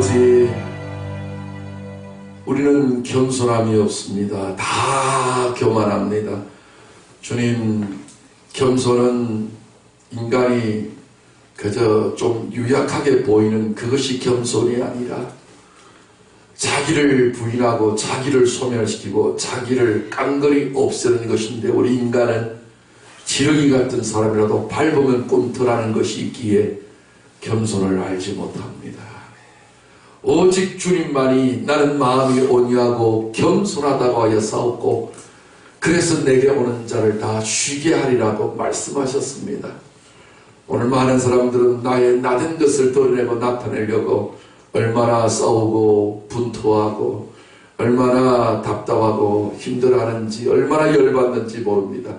아버지, 우리는 겸손함이 없습니다. 다 교만합니다. 주님, 겸손은 인간이 그저 좀 유약하게 보이는 그것이 겸손이 아니라 자기를 부인하고 자기를 소멸시키고 자기를 깡그리 없애는 것인데, 우리 인간은 지렁이 같은 사람이라도 밟으면 꿈틀하는 것이 있기에 겸손을 알지 못합니다. 오직 주님만이 나는 마음이 온유하고 겸손하다고 하여 싸웠고, 그래서 내게 오는 자를 다 쉬게 하리라고 말씀하셨습니다. 오늘 많은 사람들은 나의 나된 것을 드러내고 나타내려고 얼마나 싸우고 분투하고 얼마나 답답하고 힘들어하는지, 얼마나 열받는지 모릅니다.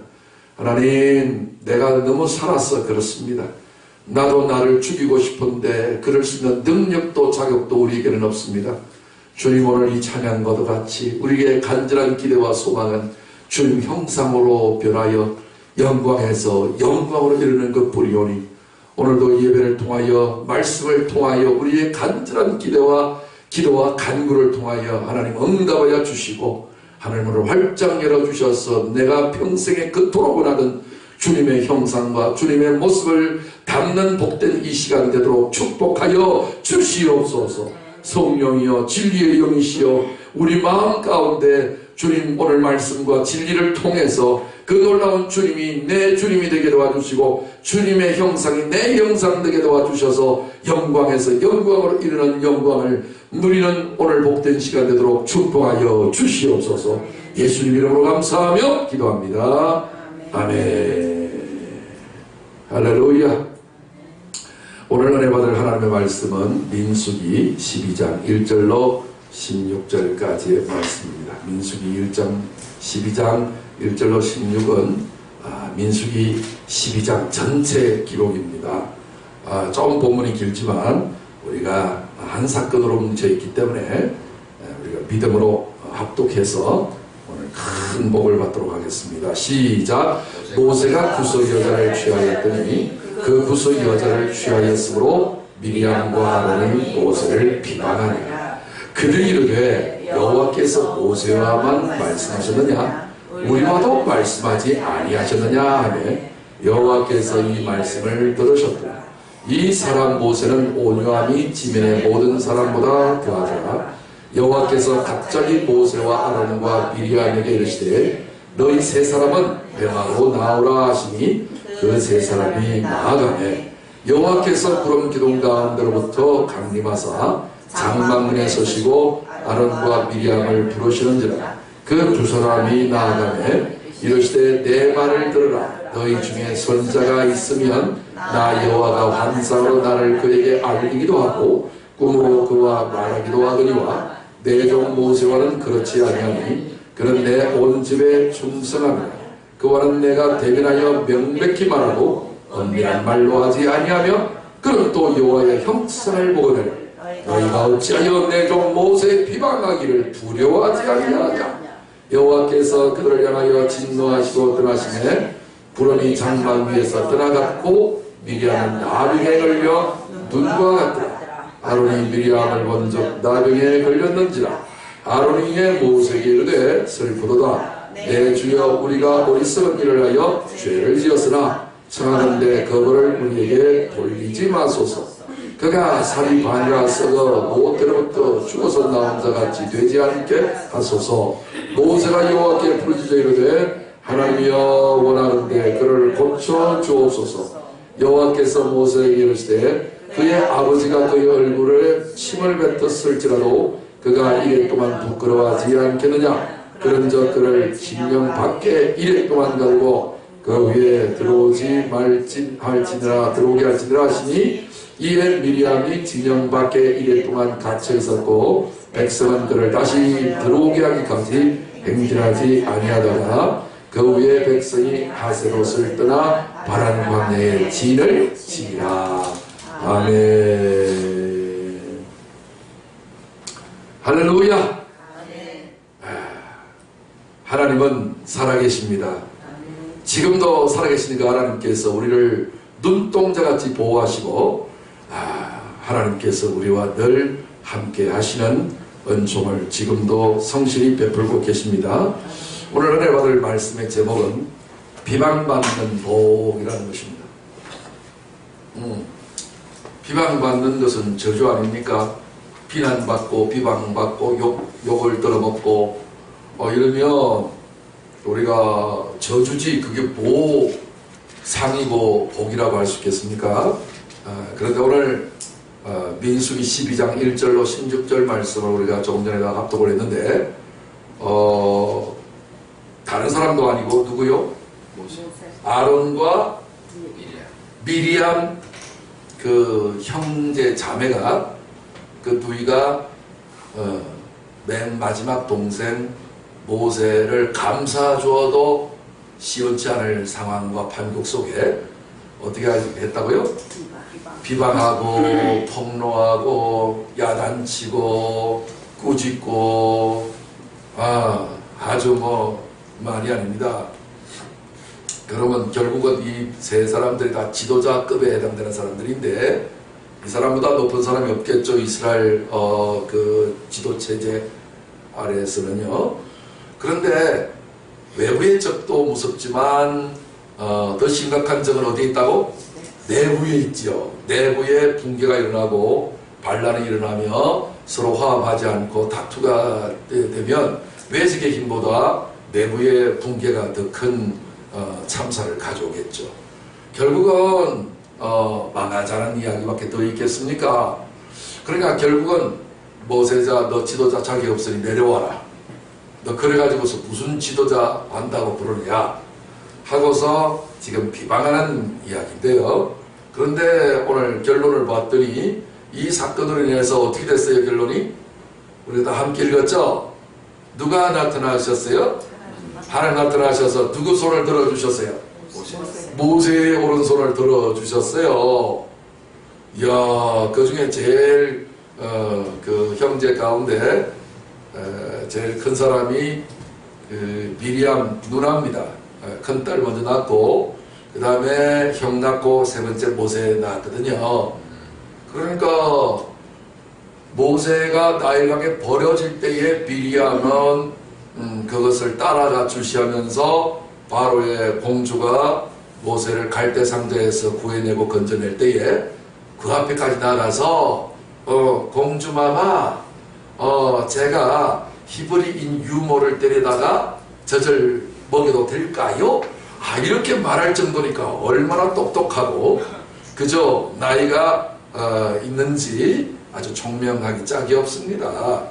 하나님, 내가 너무 살아서 그렇습니다. 나도 나를 죽이고 싶은데 그럴 수 있는 능력도 자격도 우리에게는 없습니다. 주님, 오늘 이 찬양과도 같이 우리에게 간절한 기대와 소망은 주님 형상으로 변하여 영광에서 영광으로 이르는 것뿐이오니, 오늘도 예배를 통하여 말씀을 통하여 우리의 간절한 기대와 기도와 간구를 통하여 하나님 응답하여 주시고, 하늘문을 활짝 열어주셔서 내가 평생에 그토록 원하는 주님의 형상과 주님의 모습을 담는 복된 이 시간 되도록 축복하여 주시옵소서. 성령이여, 진리의 영이시여, 우리 마음 가운데 주님 오늘 말씀과 진리를 통해서 그 놀라운 주님이 내 주님이 되게 도와주시고, 주님의 형상이 내 형상 되게 도와주셔서 영광에서 영광으로 이르는 영광을 누리는 오늘 복된 시간 되도록 축복하여 주시옵소서. 예수님 이름으로 감사하며 기도합니다. 아멘. 할렐루야. 오늘 은혜 받을 하나님의 말씀은 민수기 12장 1절로 16절까지의 말씀입니다. 민수기 12장 1절로 16은 민수기 12장 전체 기록입니다. 좀 본문이 길지만 우리가 한 사건으로 뭉쳐있기 때문에 우리가 믿음으로 합독해서 오늘 큰 복을 받도록 하겠습니다. 시작. 모세가 구소 여자를 취하였더니 그 구소 여자를 취하였으므로 미리암과 아론이 모세를 비방하니라. 그들이 이르되 여호와께서 모세와만 말씀하셨느냐? 우리와도 말씀하지 아니하셨느냐 하며 여호와께서 이 말씀을 들으셨더라. 이 사람 모세는 온유함이 지면의 모든 사람보다 더하더라. 여호와께서 갑자기 모세와 아론과 미리암에게 이르시되 너희 세 사람은 회막으로 나오라 하시니 그 세 사람이 나아가매 여호와께서 구름 기둥 가운데로부터 강림하사 장막문에 서시고 아론과 미리암을 부르시는지라. 그 두 사람이 나아가매 이르시되 내 말을 들으라. 너희 중에 선자가 있으면 나 여호와가 환상으로 나를 그에게 알리기도 하고 꿈으로 그와 말하기도 하거니와 내 종 모세와는 그렇지 아니하니 그는 내 온 집에 충성하며 그와는 내가 대면하여 명백히 말하고 엄밀한 말로 하지 아니하며 그는 또 여호와의 형상을 보거든 너희가 어찌하여 내 종 모세 비방하기를 두려워하지 아니하냐. 여호와께서 그들을 향하여 진노하시고 떠나시매 구름이 장막 위에서 떠나갔고 미리암은 나병에 걸려 눈과 같더라. 아론이 미리암을 본 적 나병에 걸렸는지라. 아론이 이에 모세에게 이르되 슬프도다. 내 주여 우리가 어리석은 일을 하여 죄를 지었으나 청하는데 그거를 우리에게 돌리지 마소서. 그가 살이 반이라 썩어 모태로부터 죽어서 나온 자같이 되지 않게 하소서. 모세가 여호와께 부르짖어 이르되 하나님이여 원하는데 그를 고쳐 주옵소서. 여호와께서 모세에게 이르시되 그의 아버지가 그의 얼굴에 침을 뱉었을지라도 그가 이래 동안 부끄러워하지 않겠느냐. 그런즉 그를 진영 밖에 이래 동안 가두고 그 위에 들어오지 말지니라 들어오게 할지니라 하시니 이에 미리암이 진영 밖에 이래 동안 갇혀 있었고 백성은 그를 다시 들어오게 하기까지 행진하지 아니하다가 그 위에 백성이 하세롯을 떠나 바란 광야에 진을 치니라. 아멘. 할렐루야. 하나님은 살아계십니다. 지금도 살아계시니까 하나님께서 우리를 눈동자같이 보호하시고 하나님께서 우리와 늘 함께 하시는 은총을 지금도 성실히 베풀고 계십니다. 오늘 은혜 받을 말씀의 제목은 비방받는 복이라는 것입니다. 비방받는 것은 저주 아닙니까? 비난받고 비방받고 욕을 들어먹고 이러면 우리가 저주지 그게 뭐 상이고 복이라고 할 수 있겠습니까? 그런데 오늘 민수기 12장 1절로 16절 말씀을 우리가 조금 전에 합독을 했는데 다른 사람도 아니고 누구요? 아론과 미리암 그 형제 자매가 그 누이가 맨 마지막 동생 모세를 감싸주어도 시원치 않을 상황과 판국 속에 어떻게 했다고요? 비방하고 폭로하고 야단치고 꾸짖고 아주 뭐 말이 아닙니다. 그러면 결국은 이 세 사람들이 다 지도자급에 해당되는 사람들인데 이 사람보다 높은 사람이 없겠죠. 이스라엘 그 지도 체제 아래에서는요. 그런데 외부의 적도 무섭지만 더 심각한 적은 어디에 있다고? 내부에 있죠. 내부에 붕괴가 일어나고 반란이 일어나며 서로 화합하지 않고 다투가 되면 외적의 힘보다 내부의 붕괴가 더 큰 참사를 가져오겠죠. 결국은 망하자는 이야기밖에 더 있겠습니까? 그러니까 결국은 모세자 너 지도자 자격 없으니 내려와라. 너 그래가지고서 무슨 지도자 한다고 부르냐 하고서 지금 비방하는 이야기인데요. 그런데 오늘 결론을 봤더니 이 사건으로 인해서 어떻게 됐어요? 결론이? 우리 다 함께 읽었죠? 누가 나타나셨어요? 하나님 나타나셔서 누구 손을 들어주셨어요? 모세의 오른손을 들어주셨어요. 이야, 그 중에 제일 그 형제 가운데 제일 큰 사람이 그 미리암 누나입니다. 큰 딸 먼저 낳고 그 다음에 형 낳고 세 번째 모세 낳았거든요. 그러니까 모세가 나일강에 버려질 때에 미리암은 그것을 따라가 주시하면서 바로의 공주가 모세를 갈대 상자에서 구해내고 건져낼 때에 그 앞에까지 나가서 공주마마 제가 히브리인 유모를 데려다가 젖을 먹여도 될까요? 이렇게 말할 정도니까 얼마나 똑똑하고 그저 나이가 있는지 아주 총명하기 짝이 없습니다.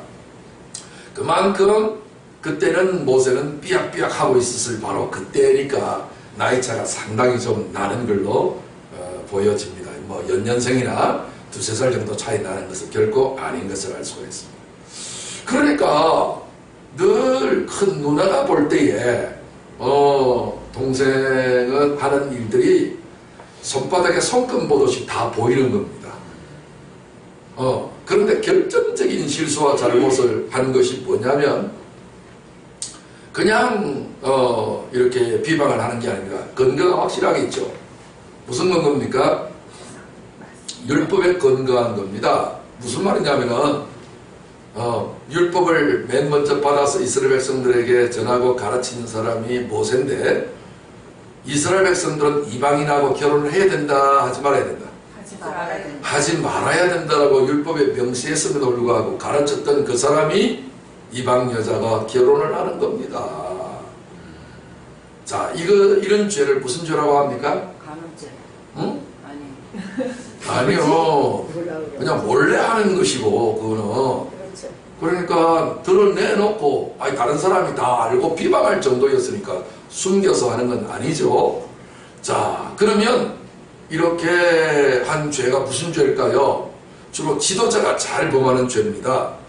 그만큼 그때는 모세는 삐약삐약 하고 있었을 바로 그때니까 나이차가 상당히 좀 나는 걸로 보여집니다. 뭐 연년생이나 두세 살 정도 차이 나는 것은 결코 아닌 것을 알 수가 있습니다. 그러니까 늘 큰 누나가 볼 때에 동생은 하는 일들이 손바닥에 손금 보듯이 다 보이는 겁니다. 그런데 결정적인 실수와 잘못을 하는 것이 뭐냐면 그냥 이렇게 비방을 하는 게 아닙니다. 근거가 확실하게 있죠. 무슨 근거입니까? 율법에 근거한 겁니다. 무슨 말이냐면은 율법을 맨 먼저 받아서 이스라엘 백성들에게 전하고 가르치는 사람이 모세인데 이스라엘 백성들은 이방인하고 결혼을 해야 된다 하지 말아야 된다? 하지 말아야 된다라고 율법에 명시했음에도 불구하고 가르쳤던 그 사람이 이방 여자가 결혼을 하는 겁니다. 자, 이런 죄를 무슨 죄라고 합니까? 간음죄. 응? 아니. 아니요. 그냥 몰래 하는 것이고, 그거는. 그러니까 드러내놓고, 다른 사람이 다 알고 비방할 정도였으니까 숨겨서 하는 건 아니죠. 자, 그러면 이렇게 한 죄가 무슨 죄일까요? 주로 지도자가 잘 범하는 죄입니다.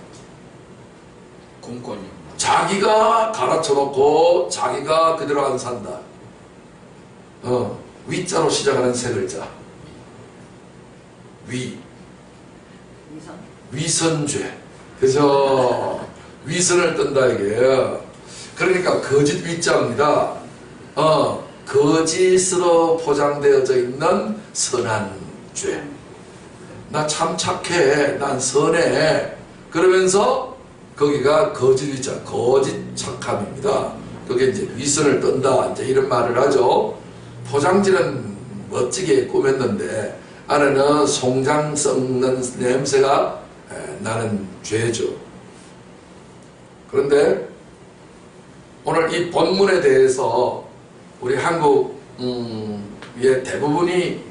공권이요. 자기가 가르쳐놓고 자기가 그대로 안 산다. 위자로 시작하는 세 글자. 위선죄. 그죠? 위선을 뜬다 이게요. 그러니까 거짓 위자입니다. 거짓으로 포장되어져 있는 선한 죄. 나 참 착해. 난 선해. 그러면서 거기가 거짓이자 거짓 착함입니다. 그게 이제 위선을 떤다 이제 이런 말을 하죠. 포장지는 멋지게 꾸몄는데 안에는 송장 썩는 냄새가 나는 죄죠. 그런데 오늘 이 본문에 대해서 우리 한국의 대부분이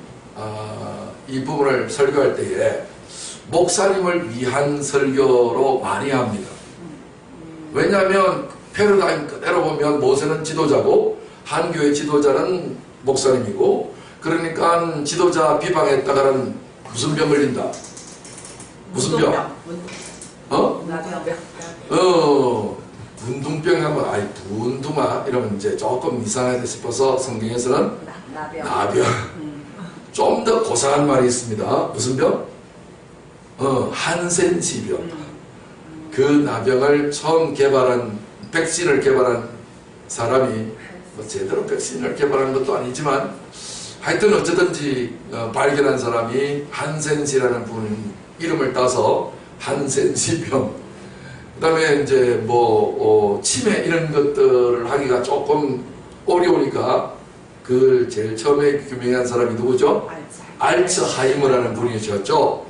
이 부분을 설교할 때에 목사님을 위한 설교로 많이 합니다. 왜냐하면 패러다임 그대로 보면 모세는 지도자고 한 교회 지도자는 목사님이고, 그러니까 지도자 비방했다가는 무슨 병 걸린다? 무슨 병? 운동병 하면 아이 운동아 이러면 이제 조금 이상하다 싶어서 성경에서는 나병. 좀 더 고상한 말이 있습니다. 무슨 병? 한센시병. 그 나병을 처음 백신을 개발한 사람이 뭐 제대로 백신을 개발한 것도 아니지만 하여튼 어쩌든지 발견한 사람이 한센시라는 분 이름을 따서 한센시병. 그 다음에 이제 치매 이런 것들을 하기가 조금 어려우니까 그 제일 처음에 규명한 사람이 누구죠? 알츠하이머라는 분이셨죠.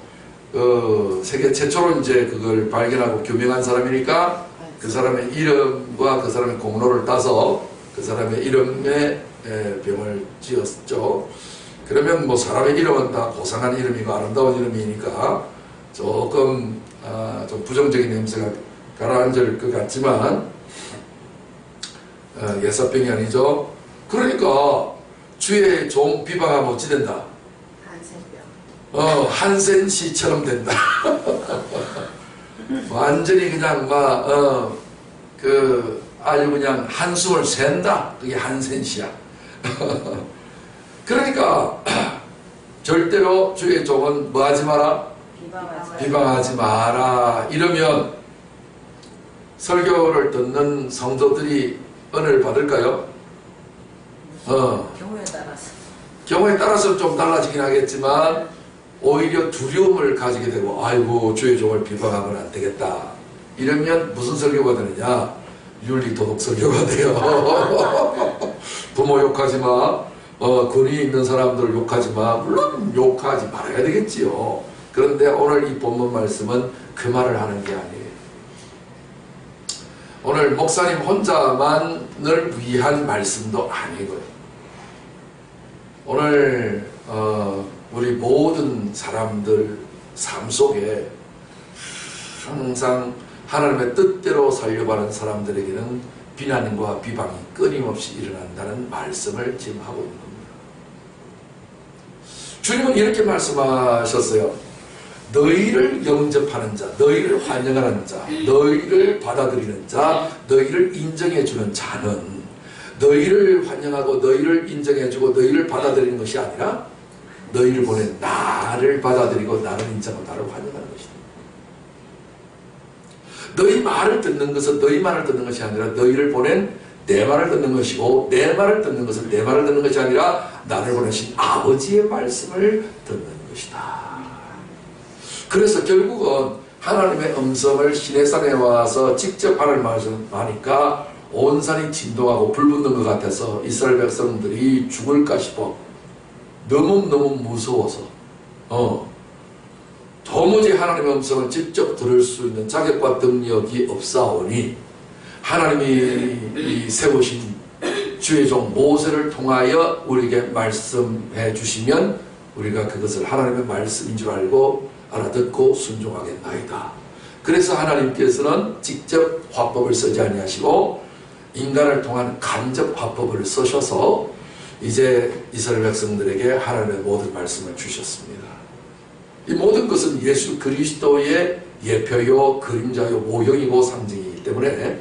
세계 최초로 이제 그걸 발견하고 규명한 사람이니까 그 사람의 이름과 그 사람의 공로를 따서 그 사람의 이름에 병을 지었죠. 그러면 뭐 사람의 이름은 다 고상한 이름이고 아름다운 이름이니까 조금 좀 부정적인 냄새가 가라앉을 것 같지만 예사병이 아니죠. 그러니까 주의 종 비방하면 어찌 된다? 한센시처럼 된다. 완전히 그냥 아주 그냥 한숨을 샌다. 그게 한센시야. 그러니까 절대로 주의 종은 뭐 하지 마라? 비방하지 마라. 이러면 설교를 듣는 성도들이 은혜를 받을까요? 경우에 따라서 좀 달라지긴 하겠지만 오히려 두려움을 가지게 되고 아이고 주의 종을 비방하면 안 되겠다. 이러면 무슨 설교가 되느냐? 윤리도덕 설교가 돼요. 부모 욕하지 마. 권위 있는 사람들을 욕하지 마. 물론 욕하지 말아야 되겠지요. 그런데 오늘 이 본문 말씀은 그 말을 하는 게 아니에요. 오늘 목사님 혼자만을 위한 말씀도 아니고요. 오늘 우리 모든 사람들 삶 속에 항상 하나님의 뜻대로 살려고 하는 사람들에게는 비난과 비방이 끊임없이 일어난다는 말씀을 지금 하고 있는 겁니다. 주님은 이렇게 말씀하셨어요. 너희를 영접하는 자, 너희를 환영하는 자, 너희를 받아들이는 자, 너희를 인정해주는 자는 너희를 환영하고 너희를 인정해주고 너희를 받아들이는 것이 아니라 너희를 보낸 나를 받아들이고 나를 인정하고 나를 환영하는 것이다. 너희 말을 듣는 것은 너희 말을 듣는 것이 아니라 너희를 보낸 내 말을 듣는 것이고 내 말을 듣는 것은 내 말을 듣는 것이 아니라 나를 보내신 아버지의 말씀을 듣는 것이다. 그래서 결국은 하나님의 음성을 시내산에 와서 직접 하나님 말씀을 하니까 온 산이 진동하고 불붙는 것 같아서 이스라엘 백성들이 죽을까 싶어 너무너무 무서워서 도무지 하나님의 음성을 직접 들을 수 있는 자격과 능력이 없사오니 하나님이 세우신 주의 종 모세를 통하여 우리에게 말씀해 주시면 우리가 그것을 하나님의 말씀인 줄 알고 알아듣고 순종하겠나이다. 그래서 하나님께서는 직접 화법을 쓰지 아니하시고 인간을 통한 간접 화법을 쓰셔서 이제 이스라엘 백성들에게 하나님의 모든 말씀을 주셨습니다. 이 모든 것은 예수 그리스도의 예표요 그림자요 모형이고 상징이기 때문에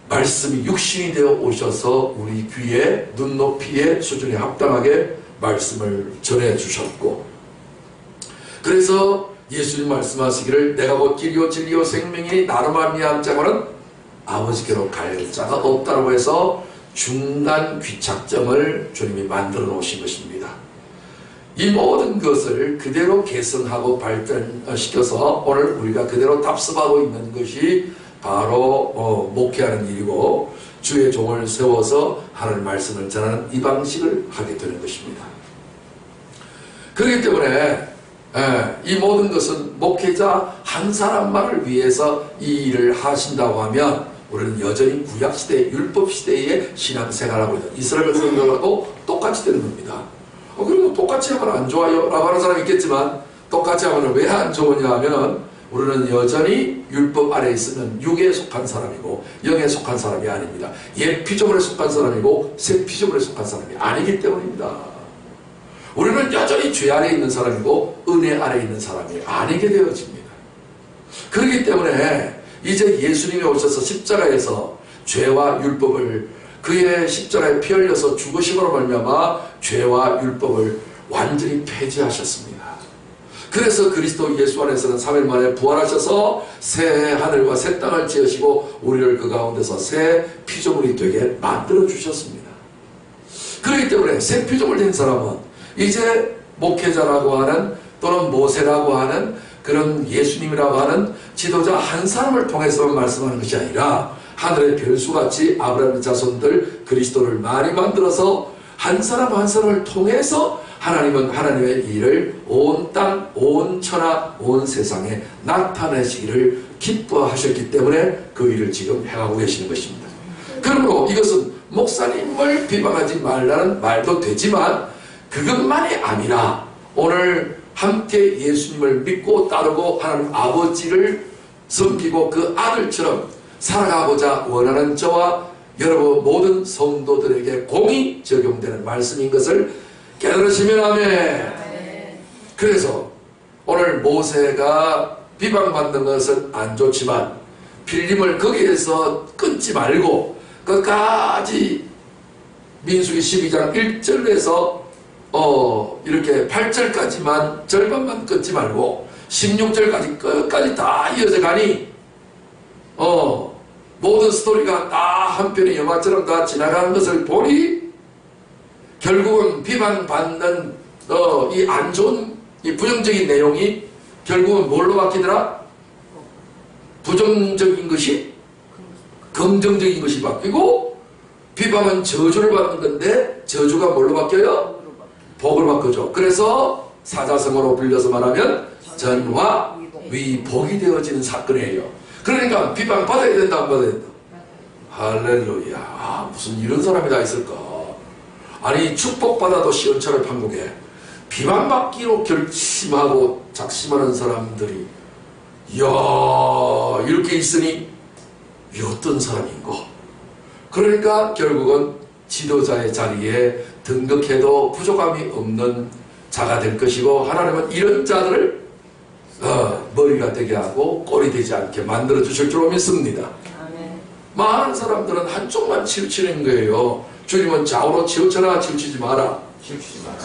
말씀이 육신이 되어 오셔서 우리 귀에 눈높이의 수준에 합당하게 말씀을 전해주셨고, 그래서 예수님 말씀하시기를 내가 곧 길이요 진리요 생명이니 나로 말미암지 자고는 아버지께로 갈 자가 없다고 해서 중간 귀착점을 주님이 만들어 놓으신 것입니다. 이 모든 것을 그대로 개성하고 발전시켜서 오늘 우리가 그대로 답습하고 있는 것이 바로 목회하는 일이고, 주의 종을 세워서 하나님의 말씀을 전하는 이 방식을 하게 되는 것입니다. 그렇기 때문에 이 모든 것은 목회자 한 사람만을 위해서 이 일을 하신다고 하면 우리는 여전히 구약시대, 율법시대의 신앙생활하고 있는 이스라엘 백성들하고 똑같이 되는 겁니다. 그리고 똑같이 하면 안 좋아요? 라고 하는 사람이 있겠지만, 똑같이 하면 왜 안 좋으냐 하면 우리는 여전히 율법 아래에 있으면 육에 속한 사람이고 영에 속한 사람이 아닙니다. 옛 피조물에 속한 사람이고 새 피조물에 속한 사람이 아니기 때문입니다. 우리는 여전히 죄 아래에 있는 사람이고 은혜 아래에 있는 사람이 아니게 되어집니다. 그렇기 때문에 이제 예수님이 오셔서 십자가에서 죄와 율법을, 그의 십자가에 피 흘려서 죽으심으로 말미암아 죄와 율법을 완전히 폐지하셨습니다. 그래서 그리스도 예수 안에서는 3일 만에 부활하셔서 새 하늘과 새 땅을 지으시고 우리를 그 가운데서 새 피조물이 되게 만들어 주셨습니다. 그렇기 때문에 새 피조물 된 사람은 이제 목회자라고 하는, 또는 모세라고 하는 그런 예수님이라고 하는 지도자 한 사람을 통해서만 말씀하는 것이 아니라 하늘의 별수같이 아브라함의 자손들 그리스도를 많이 만들어서 한 사람 한 사람을 통해서 하나님은 하나님의 일을 온 땅, 온 천하, 온 세상에 나타내시기를 기뻐하셨기 때문에 그 일을 지금 행하고 계시는 것입니다. 그러므로 이것은 목사님을 비방하지 말라는 말도 되지만 그것만이 아니라 오늘 함께 예수님을 믿고 따르고 하나님 아버지를 섬기고 그 아들처럼 살아가고자 원하는 저와 여러분 모든 성도들에게 공이 적용되는 말씀인 것을 깨달으시면 아멘. 그래서 오늘 모세가 비방받는 것은 안 좋지만 필림을 거기에서 끊지 말고 끝까지 민수기 12장 1절에서 이렇게 8절까지만 절반만 끊지 말고 16절까지 끝까지 다 이어져 가니 모든 스토리가 다 한 편의 영화처럼 다 지나가는 것을 보니 결국은 비방받는 이 안 좋은 이 부정적인 내용이 결국은 뭘로 바뀌더라? 부정적인 것이 긍정적인 것이 바뀌고, 비방은 저주를 받는 건데 저주가 뭘로 바뀌어요? 복으로 바뀌죠. 그래서 사자성어로 빌려서 말하면 전화 위복이 되어지는 사건이에요. 그러니까 비방 받아야 된다, 안 받아야 된다? 할렐루야. 무슨 이런 사람이 다 있을까? 아니, 축복받아도 시원찮을 판국에 비방받기로 결심하고 작심하는 사람들이 이야, 이렇게 있으니 이 어떤 사람인고? 그러니까 결국은 지도자의 자리에 등극해도 부족함이 없는 자가 될 것이고, 하나님은 이런 자들을 머리가 되게 하고 꼴이 되지 않게 만들어 주실 줄로 믿습니다. 많은 사람들은 한쪽만 치우치는 거예요. 주님은 좌우로 치우쳐라, 치우치지 마라.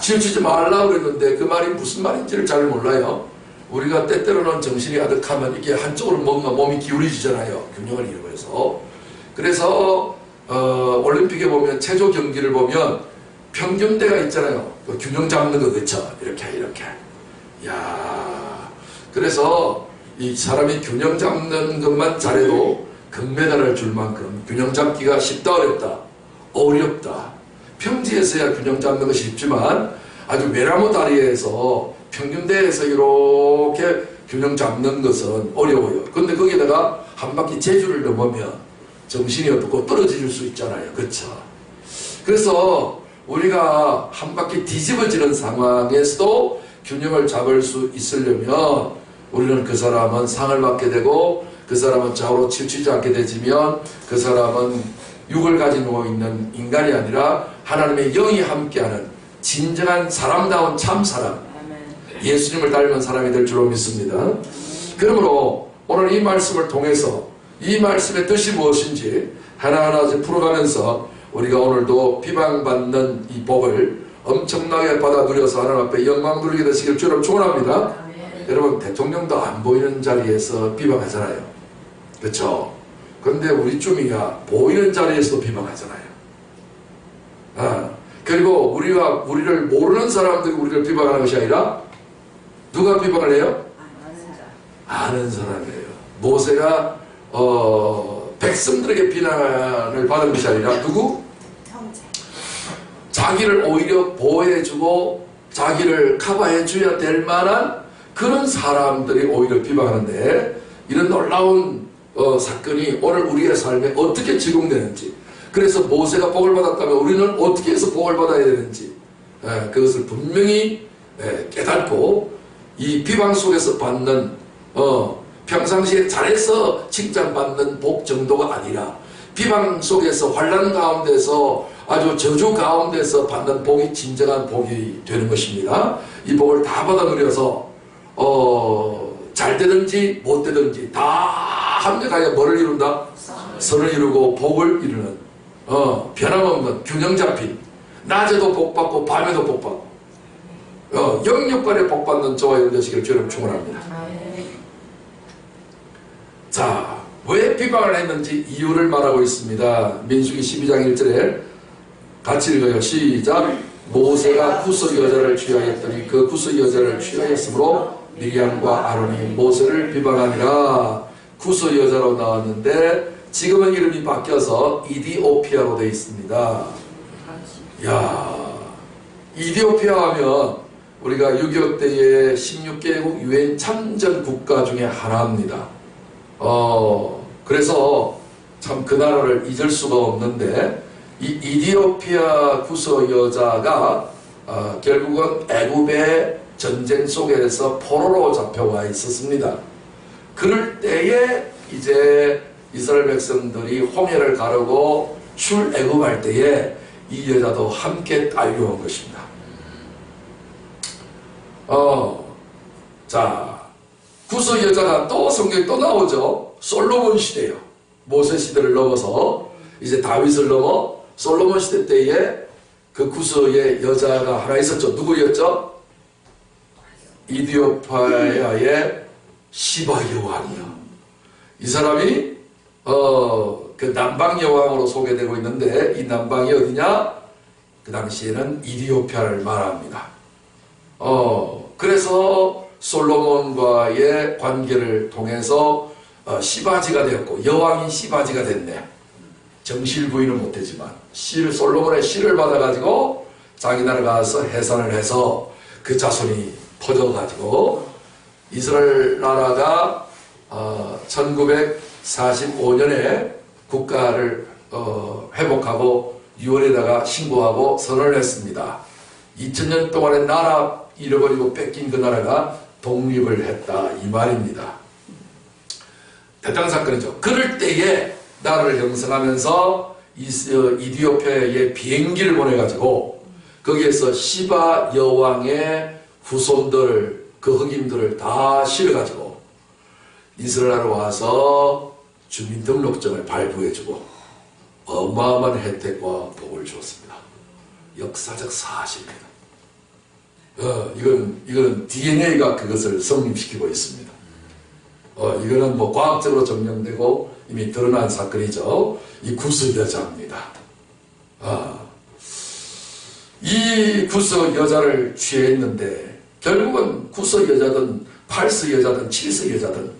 치우치지 말라 그랬는데 그 말이 무슨 말인지를 잘 몰라요. 우리가 때때로는 정신이 아득하면 이게 한쪽으로 뭔가 몸이 기울어지잖아요. 균형을 잃어버려서. 그래서 올림픽에 보면 체조 경기를 보면 평균대가 있잖아요. 그 균형 잡는 거 그쵸? 이렇게. 야, 그래서 이 사람이 균형 잡는 것만 잘해도 금메달을 줄 만큼 균형 잡기가 쉽다 어렵다? 어렵다. 평지에서야 균형 잡는 것이 쉽지만 아주 외나무 다리에서 평균대에서 이렇게 균형 잡는 것은 어려워요. 근데 거기다가 한 바퀴 제주를 넘으면 정신이 없고 떨어질 수 있잖아요. 그렇죠? 그래서 우리가 한 바퀴 뒤집어지는 상황에서도 균형을 잡을 수 있으려면 우리는 그 사람은 상을 받게 되고, 그 사람은 좌우로 치우치지 않게 되지면 그 사람은 육을 가지고 있는 인간이 아니라 하나님의 영이 함께하는 진정한 사람다운 참 사람, 예수님을 닮은 사람이 될 줄로 믿습니다. 그러므로 오늘 이 말씀을 통해서 이 말씀의 뜻이 무엇인지 하나하나 풀어가면서 우리가 오늘도 비방받는 이 복을 엄청나게 받아 누려서 하나님 앞에 영광 누리게 되시길 주로 축원합니다. 여러분, 대통령도 안 보이는 자리에서 비방하잖아요. 그렇죠? 근데 우리쯤이야 보이는 자리에서도 비방하잖아요. 그 그리고 우리를 모르는 사람들이 우리를 비방하는 것이 아니라 누가 비방을 해요? 아는 사람이에요. 모세가 백성들에게 비난을 받은 것이 아니라 누구? 자기를 오히려 보호해주고 자기를 커버해줘야 될 만한 그런 사람들이 오히려 비방하는데, 이런 놀라운 사건이 오늘 우리의 삶에 어떻게 적용되는지, 그래서 모세가 복을 받았다면 우리는 어떻게 해서 복을 받아야 되는지, 그것을 분명히 깨닫고, 이 비방 속에서 받는 평상시에 잘해서 칭찬받는 복 정도가 아니라 비방 속에서 환난 가운데서 아주 저주 가운데서 받는 복이 진정한 복이 되는 것입니다. 이 복을 다 받아 누려서 잘 되든지 못 되든지 다 합력하여 뭐를 이룬다? 선을 이루고 복을 이루는 변함없는 균형 잡힌, 낮에도 복받고 밤에도 복받고 영육간에 복받는 저와 여러분 되시기를 주님 축원합니다. 자, 왜 비방을 했는지 이유를 말하고 있습니다. 민수기 12장 1절에 같이 읽어요. 시작. 모세가 구스 여자를 취하였더니 그 구스 여자를 취하였으므로 미리암과 아론이 모세를 비방하니라. 구스 여자로 나왔는데 지금은 이름이 바뀌어서 이디오피아로 되어 있습니다. 야, 이디오피아 하면 우리가 6.25 때의 16개국 유엔 참전 국가 중에 하나입니다. 그래서 참 그 나라를 잊을 수가 없는데, 이 이디오피아 구서 여자가 결국은 애굽의 전쟁 속에서 포로로 잡혀와 있었습니다. 그럴 때에 이제 이스라엘 백성들이 홍해를 가르고 출애굽할 때에 이 여자도 함께 딸려온 것입니다. 자, 구서 여자가 또 성경에 또 나오죠. 솔로몬 시대요. 모세 시대를 넘어서 이제 다윗을 넘어 솔로몬 시대 때에 그 구서의 여자가 하나 있었죠. 누구였죠? 이디오피아의 시바 여왕이요. 이 사람이 그 남방 여왕으로 소개되고 있는데, 이 남방이 어디냐? 그 당시에는 이디오피아를 말합니다. 그래서 솔로몬과의 관계를 통해서 시바지가 되었고, 여왕이 시바지가 됐네. 정실 부인은 못했지만 솔로몬의 시를 받아가지고 자기 나라 가서 해산을 해서 그 자손이 퍼져가지고 이스라엘 나라가 1945년에 국가를 회복하고 유언에다가 신고하고 선언을 했습니다. 2000년 동안의 나라 잃어버리고 뺏긴 그 나라가 독립을 했다, 이 말입니다. 대단한 사건이죠. 그럴 때에 나라를 형성하면서 이디오피아에 비행기를 보내가지고 거기에서 시바 여왕의 후손들, 그 흑인들을 다 실어가지고 이스라엘로 와서 주민등록증을 발부해주고 어마어마한 혜택과 복을 주었습니다. 역사적 사실입니다. 이건 DNA가 그것을 성립시키고 있습니다. 이거는 뭐 과학적으로 증명되고 이미 드러난 사건이죠. 이 구스 여자입니다. 이 구스 여자를 취했는데 결국은 구스 여자든 8스 여자든 7스 여자든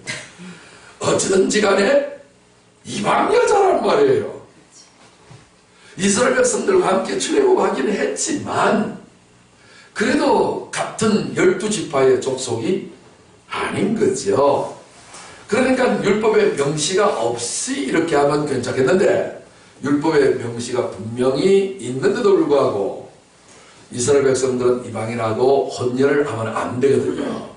어찌든지 간에 이방 여자란 말이에요. 이스라엘 백성들과 함께 출애굽하긴 했지만 그래도 같은 12지파의 족속이 아닌 거죠. 그러니까 율법의 명시가 없이 이렇게 하면 괜찮겠는데, 율법의 명시가 분명히 있는데도 불구하고 이스라엘 백성들은 이방인하고 혼혈을 하면 안 되거든요.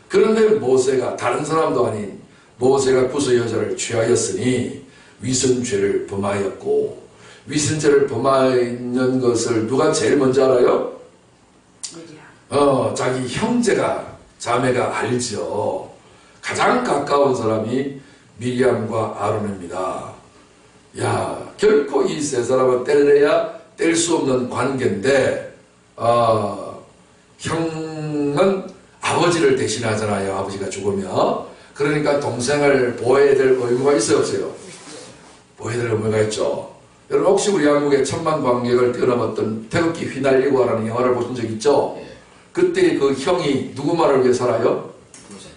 그런데 모세가, 다른 사람도 아닌 모세가 구스 여자를 취하였으니 위선죄를 범하였고, 위선죄를 범하는 것을 누가 제일 먼저 알아요? 자기 형제가, 자매가 알죠. 가장 가까운 사람이 미리암과 아론입니다. 야, 결코 이 세 사람은 뗄래야 뗄 수 없는 관계인데, 형은 아버지를 대신하잖아요. 아버지가 죽으면. 그러니까 동생을 보호해야 될 의무가 있어요, 없어요? 보호해야 될 의무가 있죠. 여러분 혹시 우리 한국의 천만 관객을 뛰어넘었던 태극기 휘날리고 하라는 영화를 보신 적 있죠? 예. 그때 그 형이 누구 말을 위해 살아요? 동생.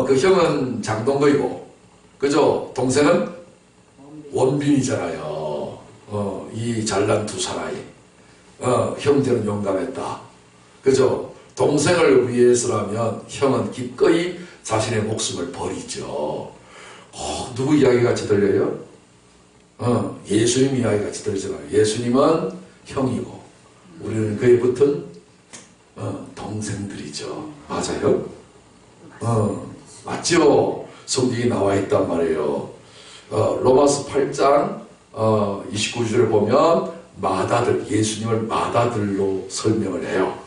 그 형은 장동건이고, 그죠? 동생은 원빈이잖아요. 이 잘난 두 사나이. 형제는 용감했다. 그죠? 동생을 위해서라면 형은 기꺼이 자신의 목숨을 버리죠. 누구 이야기 같이 들려요? 예수님 이야기 같이 들리잖아요. 예수님은 형이고, 우리는 그에 붙은 동생들이죠. 맞아요? 맞죠? 성경이 나와 있단 말이에요. 로마서 8장 29절을 보면 맏아들, 예수님을 맏아들로 설명을 해요.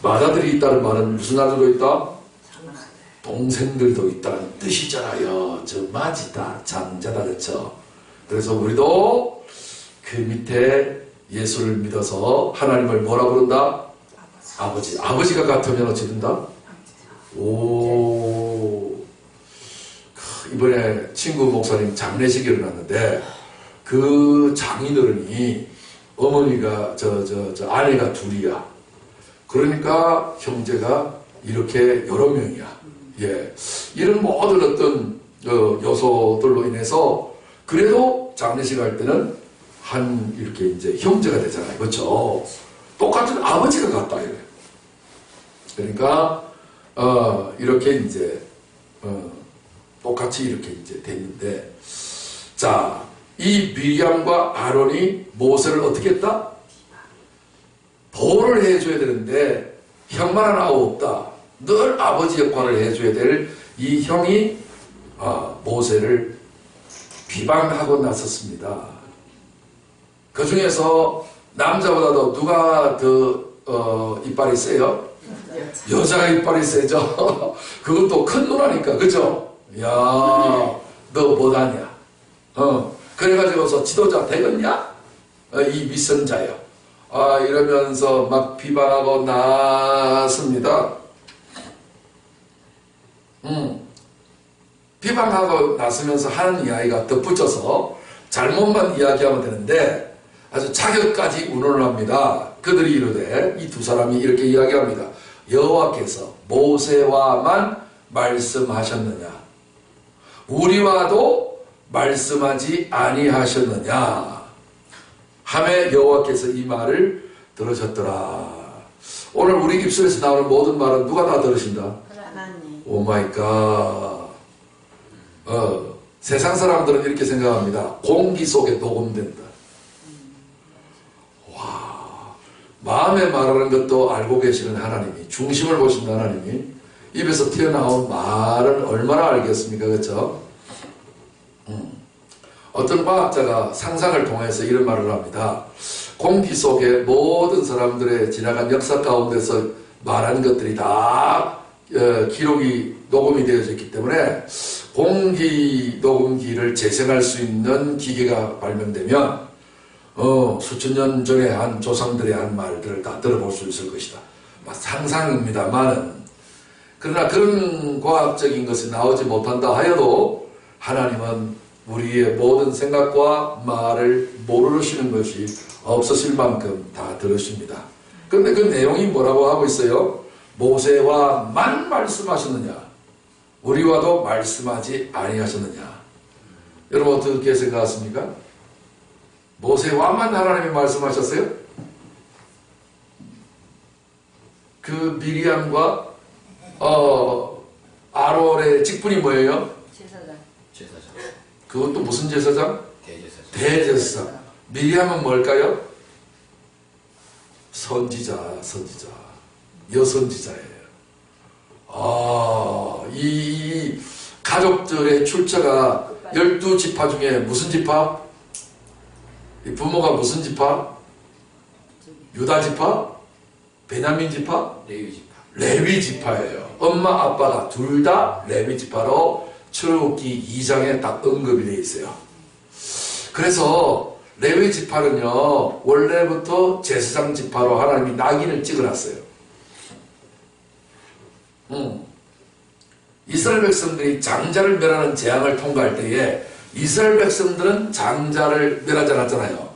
맏아들이 있다는 말은 무슨 아들도 있다? 동생들도 있다는 뜻이잖아요. 저 맏이다, 장자다, 그렇죠? 그래서 우리도 그 밑에 예수를 믿어서 하나님을 뭐라 부른다? 아버지. 아버지가 같으면 어찌 된다? 이번에 친구 목사님 장례식이 일어났는데 그 장인어른이 어머니가 아내가 둘이야. 그러니까 형제가 이렇게 여러 명이야. 예, 이런 모든 어떤 요소들로 인해서 그래도 장례식 할 때는 이렇게 이제 형제가 되잖아요. 그렇죠? 똑같은 아버지가 같다 이래. 그러니까 이렇게 이제 똑같이 이렇게 이제 됐는데, 자, 이 미리암과 아론이 모세를 어떻게 했다? 보호를 해줘야 되는데 형만 하나 없다. 늘 아버지 역할을 해줘야 될 이 형이 모세를 비방하고 나섰습니다. 그 중에서 남자보다도 누가 더 이빨이 세요? 여자가 이빨이 세죠. 그것도 큰 누나니까, 그죠? 야, 너 뭐하냐? 그래가지고서 지도자 되겠냐? 이 위선자요. 이러면서 막 비방하고 나섭니다. 비방하고 나서면서 하는 이야기가 덧붙여서 잘못만 이야기하면 되는데 아주 자격까지 운운을 합니다. 그들이 이르되, 이 두 사람이 이렇게 이야기합니다. 여호와께서 모세와만 말씀하셨느냐? 우리와도 말씀하지 아니하셨느냐? 하매 여호와께서 이 말을 들으셨더라. 오늘 우리 입술에서 나오는 모든 말은 누가 다 들으신다? 하나님. 오 마이 갓. 세상 사람들은 이렇게 생각합니다. 공기 속에 녹음된다. 와, 마음에 말하는 것도 알고 계시는 하나님이, 중심을 보시는 하나님이 입에서 튀어나온 말은 얼마나 알겠습니까? 그렇죠? 어떤 과학자가 상상을 통해서 이런 말을 합니다. 공기 속에 모든 사람들의 지나간 역사 가운데서 말한 것들이 다 기록이 녹음이 되어져 있기 때문에 공기 녹음기를 재생할 수 있는 기계가 발명되면 수천 년 전에 한 조상들의 한 말들을 다 들어볼 수 있을 것이다. 상상입니다만은, 그러나 그런 과학적인 것이 나오지 못한다 하여도 하나님은 우리의 모든 생각과 말을 모르시는 것이 없으실 만큼 다 들으십니다. 그런데 그 내용이 뭐라고 하고 있어요? 모세와만 말씀하셨느냐? 우리와도 말씀하지 아니하셨느냐? 여러분 어떻게 생각하십니까? 모세와만 하나님이 말씀하셨어요? 그 미리암과 아론의 직분이 뭐예요? 제사장. 그것도 무슨 제사장? 대제사장. 대제사장. 미리암은 뭘까요? 선지자. 여선지자예요. 이 가족들의 출처가 12지파 중에 무슨 지파? 이 부모가 무슨 지파? 유다 지파? 베냐민 지파? 레위지파. 레위 지파예요. 엄마 아빠가 둘 다 레위 지파로 출애굽기 2장에 딱 언급이 되어 있어요. 그래서 레위 지파는요, 원래부터 제사장 지파로 하나님이 낙인을 찍어놨어요. 이스라엘 백성들이 장자를 멸하는 재앙을 통과할 때에 이스라엘 백성들은 장자를 멸하지 않았잖아요.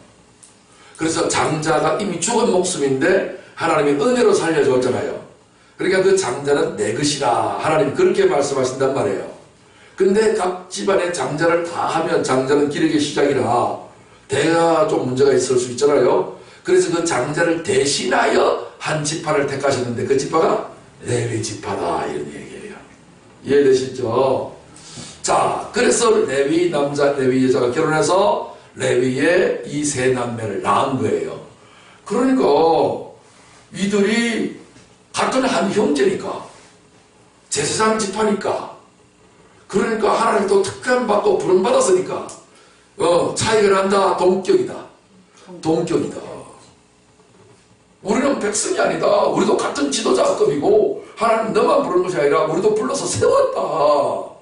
그래서 장자가 이미 죽은 목숨인데 하나님이 은혜로 살려줬잖아요. 그러니까 그 장자는 내 것이다. 하나님 그렇게 말씀하신단 말이에요. 근데 각 집안의 장자를 다 하면 장자는 기르기 시작이라 대가 좀 문제가 있을 수 있잖아요. 그래서 그 장자를 대신하여 한 지파를 택하셨는데 그 지파가 레위 지파다 이런 얘기예요. 이해되시죠? 자, 그래서 레위 남자, 레위 여자가 결혼해서 레위의 이 세 남매를 낳은 거예요. 그러니까 이들이 같은 한 형제니까 제사장 지파니까 그러니까 하나님 또 특권 받고 부름 받았으니까 차이가 난다. 동격이다. 동격이다. 우리는 백성이 아니다. 우리도 같은 지도자급이고 하나님 너만 부른 것이 아니라 우리도 불러서 세웠다.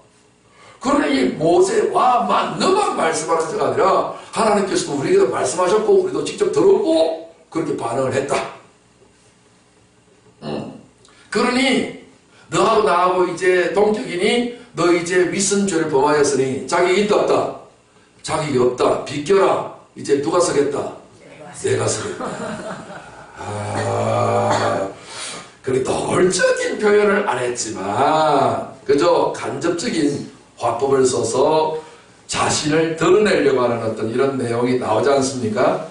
그러니 모세와만 너만 말씀하는 자가 아니라 하나님께서도 우리에게도 말씀하셨고 우리도 직접 들었고 그렇게 반응을 했다. 그러니 너하고 나하고 이제 동격이니 너 이제 위선죄를 범하였으니 자격이 있다 없다? 자격이 없다. 비껴라. 이제 누가 서겠다? 내가 서겠다. 그리 노골적인 표현을 안 했지만 그저 간접적인 화법을 써서 자신을 드러내려고 하는 어떤 이런 내용이 나오지 않습니까?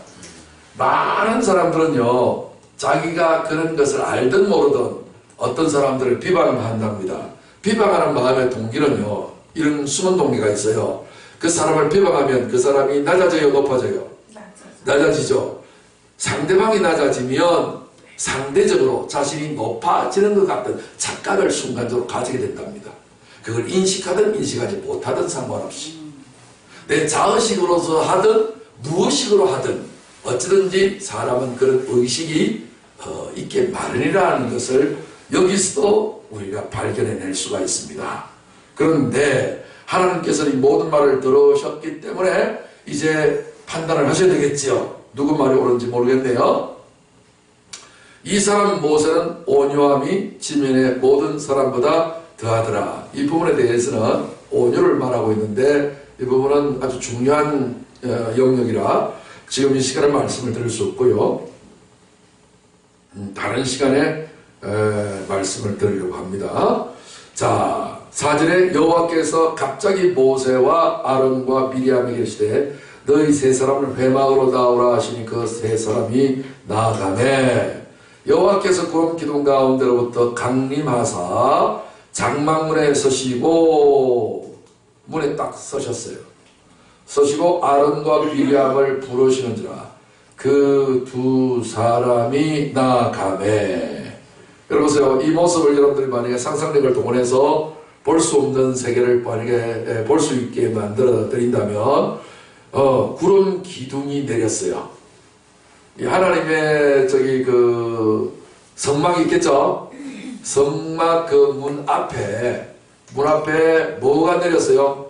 많은 사람들은요 자기가 그런 것을 알든 모르든 어떤 사람들을 비방한답니다. 비방하는 마음의 동기는요 이런 숨은 동기가 있어요. 그 사람을 비방하면 그 사람이 낮아져요 높아져요? 낮아지죠. 상대방이 낮아지면 상대적으로 자신이 높아지는 것 같은 착각을 순간적으로 가지게 된답니다. 그걸 인식하든 인식하지 못하든 상관없이 내 자의식으로서 하든 무의식으로 하든 어찌든지 사람은 그런 의식이 있게 마련이라는 것을 여기서도 우리가 발견해낼 수가 있습니다. 그런데 하나님께서는 이 모든 말을 들으셨기 때문에 이제 판단을 하셔야 되겠지요. 누구 말이 옳은지 모르겠네요. 이 사람 모세는 온유함이 지면의 모든 사람보다 더하더라. 이 부분에 대해서는 온유를 말하고 있는데 이 부분은 아주 중요한 영역이라 지금 이 시간에 말씀을 드릴 수 없고요. 다른 시간에 말씀을 드리려고 합니다. 자, 4절에 여호와께서 갑자기 모세와 아론과 미리암에게 이르시되 너희 세 사람을 회막으로 나오라 하시니 그 세 사람이 나아가매 여호와께서 구름 기둥 가운데로부터 강림하사 장막문에 서시고 문에 딱 서셨어요. 서시고 아론과 미리암을 부르시는지라 그 두 사람이 나아가매. 여러분 보세요. 이 모습을 여러분들이 만약에 상상력을 동원해서 볼 수 없는 세계를 만약에 볼 수 있게 만들어 드린다면 구름 기둥이 내렸어요. 이 하나님의 저기 그 성막이 있겠죠? 성막 그 문 앞에 뭐가 내렸어요?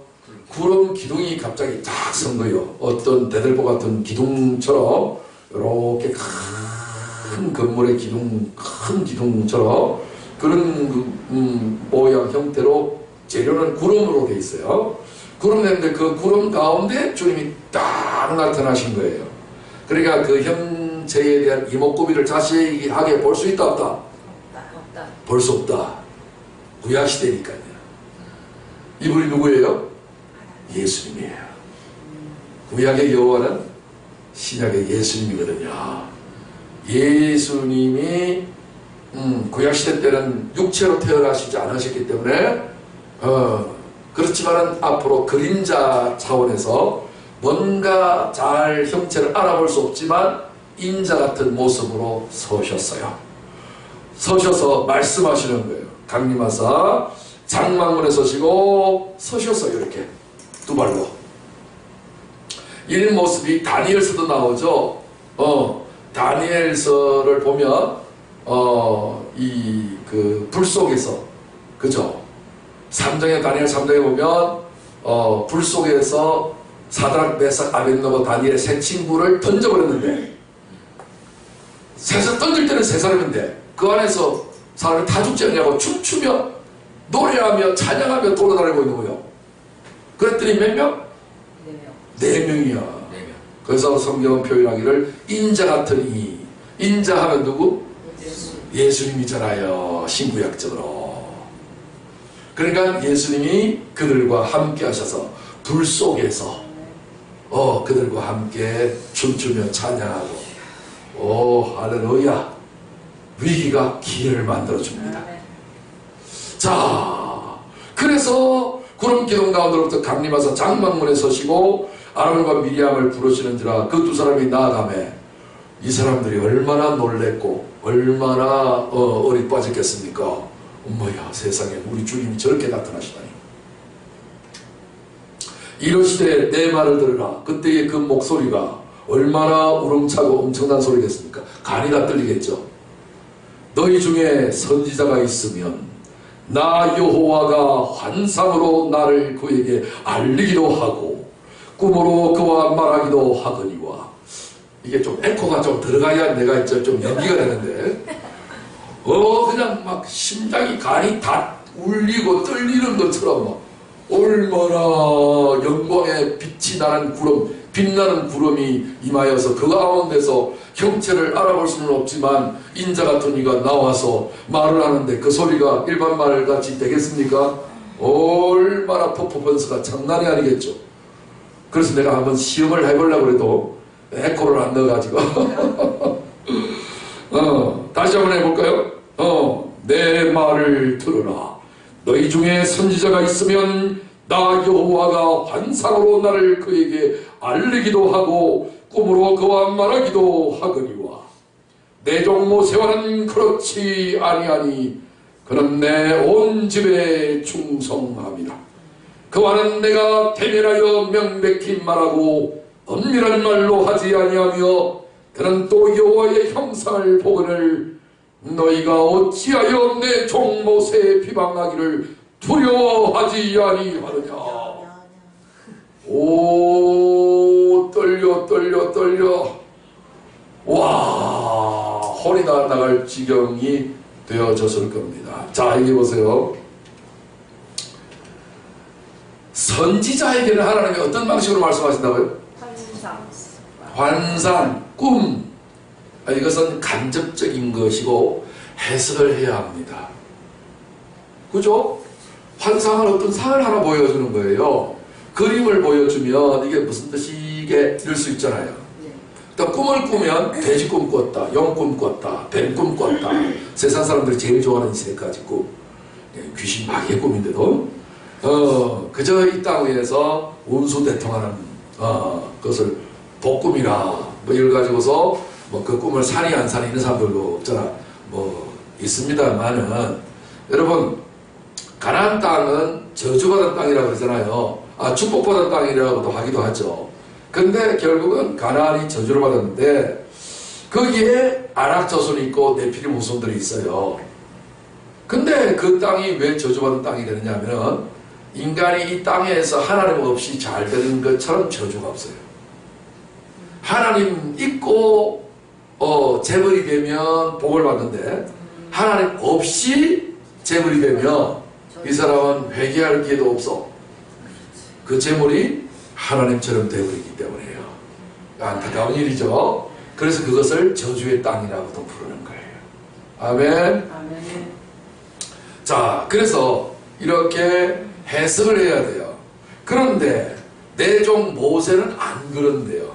구름 기둥이 갑자기 딱 선 거예요. 어떤 대들보 같은 기둥처럼 이렇게 큰 건물의 기둥, 큰 기둥처럼 그런 모양 형태로 재료는 구름으로 돼 있어요. 구름 내는데 그 구름 가운데 주님이 딱 나타나신 거예요. 그러니까 그 형체에 대한 이목구비를 자세하게 볼 수 있다 없다? 없다. 볼 수 없다. 구약시대니까요. 이분이 누구예요? 예수님이에요. 구약의 여호와는 신약의 예수님이거든요. 예수님이 구약시대 때는 육체로 태어나시지 않으셨기 때문에 그렇지만은 앞으로 그림자 차원에서 뭔가 잘 형체를 알아볼 수 없지만 인자 같은 모습으로 서셨어요. 서셔서 말씀하시는 거예요. 강림하사 장막문에 서시고 서셨어요. 이렇게 두 발로. 이 모습이 다니엘서도 나오죠. 다니엘서를 보면 이 그 불 속에서 그죠? 3장에 다니엘 3장에 보면 불 속에서 사드락 메삭 아벳느고 다니엘의 세 친구를 던져버렸는데 던질 때는 세 사람인데 그 안에서 사람이 다 죽지 않냐고 춤추며 노래하며 찬양하며 돌아다니고 있는 거예요. 그랬더니 몇 명? 4명이야. 그래서 성경은 표현하기를 인자 같으니, 인자하면 누구? 예수님이잖아요. 신구약적으로. 그러니까 예수님이 그들과 함께 하셔서 불 속에서 그들과 함께 춤추며 찬양하고, 할렐루야, 위기가 기회를 만들어줍니다. 자, 그래서 구름 기둥 가운데로부터 강림하사 장막문에 서시고 아론과 미리암을 부르시는지라. 그 두 사람이 나아가매 이 사람들이 얼마나 놀랬고 얼마나 어리 빠졌겠습니까? 엄마야, 세상에 우리 주님이 저렇게 나타나시다니. 이러시되 내 말을 들으라. 그때의 그 목소리가 얼마나 우렁차고 엄청난 소리겠습니까? 간이 다 떨리겠죠. 너희 중에 선지자가 있으면 나 여호와가 환상으로 나를 그에게 알리기도 하고 꿈으로 그와 말하기도 하거니와. 이게 좀 에코가 좀 들어가야 내가 좀 연기가 되는데, 그냥 막 심장이 간이 다 울리고 떨리는 것처럼 막 얼마나 영광의 빛이 나는 구름, 빛나는 구름이 임하여서 그 가운데서 형체를 알아볼 수는 없지만 인자 같은 이가 나와서 말을 하는데 그 소리가 일반 말같이 되겠습니까? 얼마나 퍼포먼스가 장난이 아니겠죠. 그래서 내가 한번 시험을 해보려고 해도 에코를 안 넣어가지고 다시 한번 해볼까요? 내 말을 들으라. 너희 중에 선지자가 있으면 나 여호와가 환상으로 나를 그에게 알리기도 하고 꿈으로 그와 말하기도 하거니와. 내 종 모세와는 그렇지 아니하니 그는 내 온 집에 충성함이라. 그와는 내가 대면하여 명백히 말하고 엄밀한 말로 하지 아니하며 그는 또 여호와의 형상을 보거늘 너희가 어찌하여 내 종 모세의 비방하기를 두려워하지 아니하느냐. 오, 떨려. 와, 혼이 다 나갈 지경이 되어졌을 겁니다. 자, 여기 보세요. 선지자에게는 하나님이 어떤 방식으로 말씀하신다고요? 환상, 꿈. 이것은 간접적인 것이고 해석을 해야 합니다. 그죠? 환상을 어떤 상을 하나 보여주는 거예요. 그림을 보여주면 이게 무슨 뜻이게 이럴 수 있잖아요. 그러니까 꿈을 꾸면 돼지 꿈 꿨다, 용 꿈 꿨다, 뱀 꿈 꿨다. 세상 사람들이 제일 좋아하는 세 가지 꿈. 귀신 마귀의 꿈인데도 그저 이 땅 위에서 운수대통하는 그것을 복꿈이라 뭐 이걸 가지고서 뭐 그 꿈을 산이 안 산이 있는 사람들도 없잖아. 뭐 있습니다만은 여러분, 가나안 땅은 저주받은 땅이라고 그러잖아요. 축복받은 땅이라고도 하기도 하죠. 근데 결국은 가나안이 저주를 받았는데 거기에 아낙 자손이 있고 네피림 후손들이 있어요. 근데 그 땅이 왜 저주받은 땅이 되느냐면 인간이 이 땅에서 하나님 없이 잘 되는 것처럼 저주가 없어요. 하나님 있고 재벌이 되면 복을 받는데 하나님 없이 재벌이 되면 이 사람은 회개할 기회도 없어. 그 재물이 하나님처럼 되어버리기 때문에요. 안타까운 일이죠. 그래서 그것을 저주의 땅이라고도 부르는 거예요. 아멘. 자, 그래서 이렇게 해석을 해야 돼요. 그런데 내 종 모세는 안 그런데요.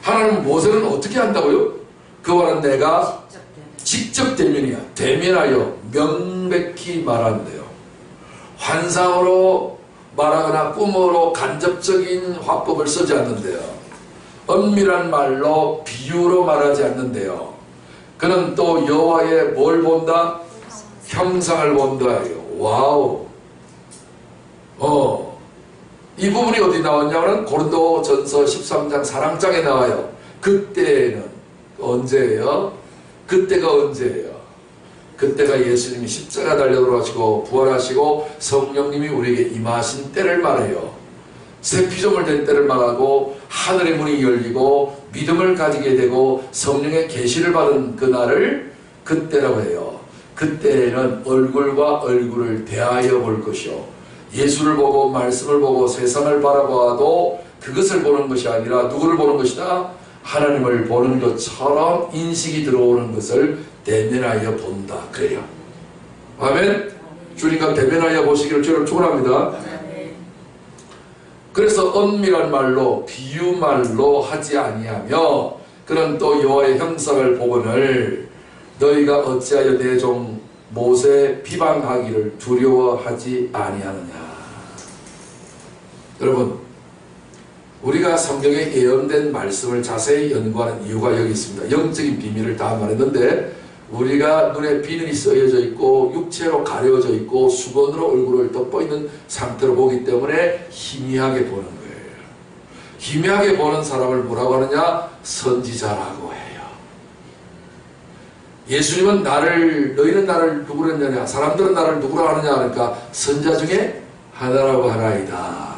하나님은 모세는 어떻게 한다고요? 그와는 내가 직접 대면이야. 대면하여 명백히 말한대요. 환상으로 말하거나 꿈으로 간접적인 화법을 쓰지 않는데요. 엄밀한 말로 비유로 말하지 않는데요. 그는 또 여호와의 뭘 본다? 형상을 본다. 와우. 이 부분이 어디 나왔냐면 고린도전서 13장 4장에 나와요. 그때는 언제예요? 그때가 언제예요? 그때가 예수님이 십자가 달려 돌아가시고 부활하시고 성령님이 우리에게 임하신 때를 말해요. 새 피조물 된 때를 말하고 하늘의 문이 열리고 믿음을 가지게 되고 성령의 계시를 받은 그날을 그때라고 해요. 그때는 얼굴과 얼굴을 대하여 볼 것이요. 예수를 보고 말씀을 보고 세상을 바라봐도 그것을 보는 것이 아니라 누구를 보는 것이다? 하나님을 보는 것처럼 인식이 들어오는 것을 대면하여 본다. 그래요. 아멘. 주님과 대면하여 보시기를 주를 축원합니다. 그래서 은밀한 말로 비유말로 하지 아니하며 그는 또 여호와의 형상을 보거늘 너희가 어찌하여 내 종 모세 비방하기를 두려워하지 아니하느냐. 여러분, 우리가 성경에 예언된 말씀을 자세히 연구하는 이유가 여기 있습니다. 영적인 비밀을 다 말했는데 우리가 눈에 비늘이 쓰여져 있고 육체로 가려져 있고 수건으로 얼굴을 덮어있는 상태로 보기 때문에 희미하게 보는 거예요. 희미하게 보는 사람을 뭐라고 하느냐? 선지자라고 해요. 예수님은 너희는 나를 누구로 했느냐? 사람들은 나를 누구로 하느냐? 하니까 선지자 중에 하나라고 하나이다.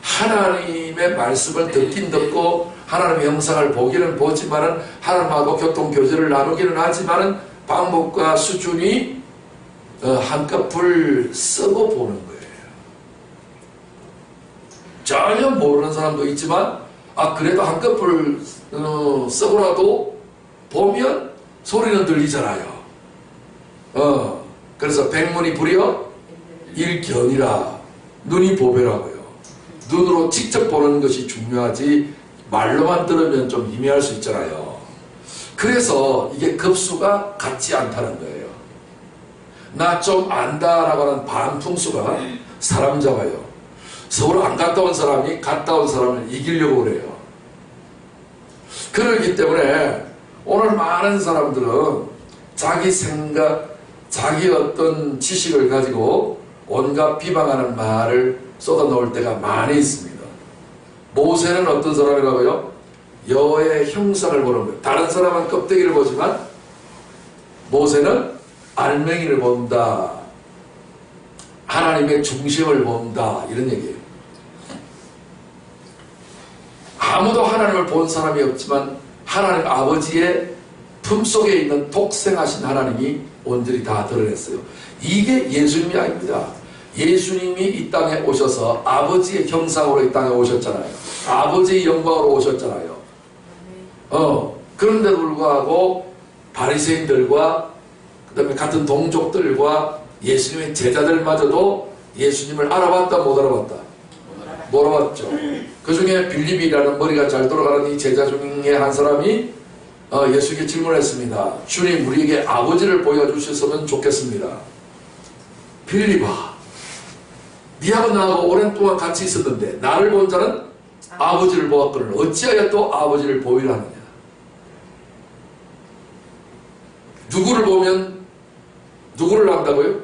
하나님의 말씀을 듣긴 듣고 하나님의 형상을 보기는 보지만은 하나님하고 교통교제를 나누기는 하지만은 방법과 수준이 한꺼풀 쓰고 보는 거예요. 전혀 모르는 사람도 있지만 그래도 한꺼풀 쓰고라도 보면 소리는 들리잖아요. 그래서 백문이 불여 일견이라 눈이 보배라고요. 눈으로 직접 보는 것이 중요하지 말로만 들으면 좀 희미할 수 있잖아요. 그래서 이게 급수가 같지 않다는 거예요. 나 좀 안다라고 하는 반풍수가 사람 잡아요. 서울 안 갔다 온 사람이 갔다 온 사람을 이기려고 그래요. 그렇기 때문에 오늘 많은 사람들은 자기 생각, 자기 어떤 지식을 가지고 온갖 비방하는 말을 쏟아놓을 때가 많이 있습니다. 모세는 어떤 사람이라고요? 여호와의 형상을 보는 거예요. 다른 사람은 껍데기를 보지만 모세는 알맹이를 본다. 하나님의 중심을 본다. 이런 얘기예요. 아무도 하나님을 본 사람이 없지만 하나님 아버지의 품속에 있는 독생하신 하나님이 온전히 다 드러냈어요. 이게 예수님이 아닙니다. 예수님이 이 땅에 오셔서 아버지의 형상으로 이 땅에 오셨잖아요. 아버지의 영광으로 오셨잖아요. 그런데도 불구하고 바리새인들과 그다음에 같은 동족들과 예수님의 제자들마저도 예수님을 알아봤다 못 알아봤다? 못 알아봤죠. 그 중에 빌립이라는 머리가 잘 돌아가는 이 제자 중에 한 사람이 예수에게 질문했습니다. 주님, 우리에게 아버지를 보여주셨으면 좋겠습니다. 빌립아, 니하고 나하고 오랜 동안 같이 있었는데 나를 본 자는 아버지를 보았거늘 어찌하여 또 아버지를 보이라 하느냐. 누구를 보면 누구를 안다고요?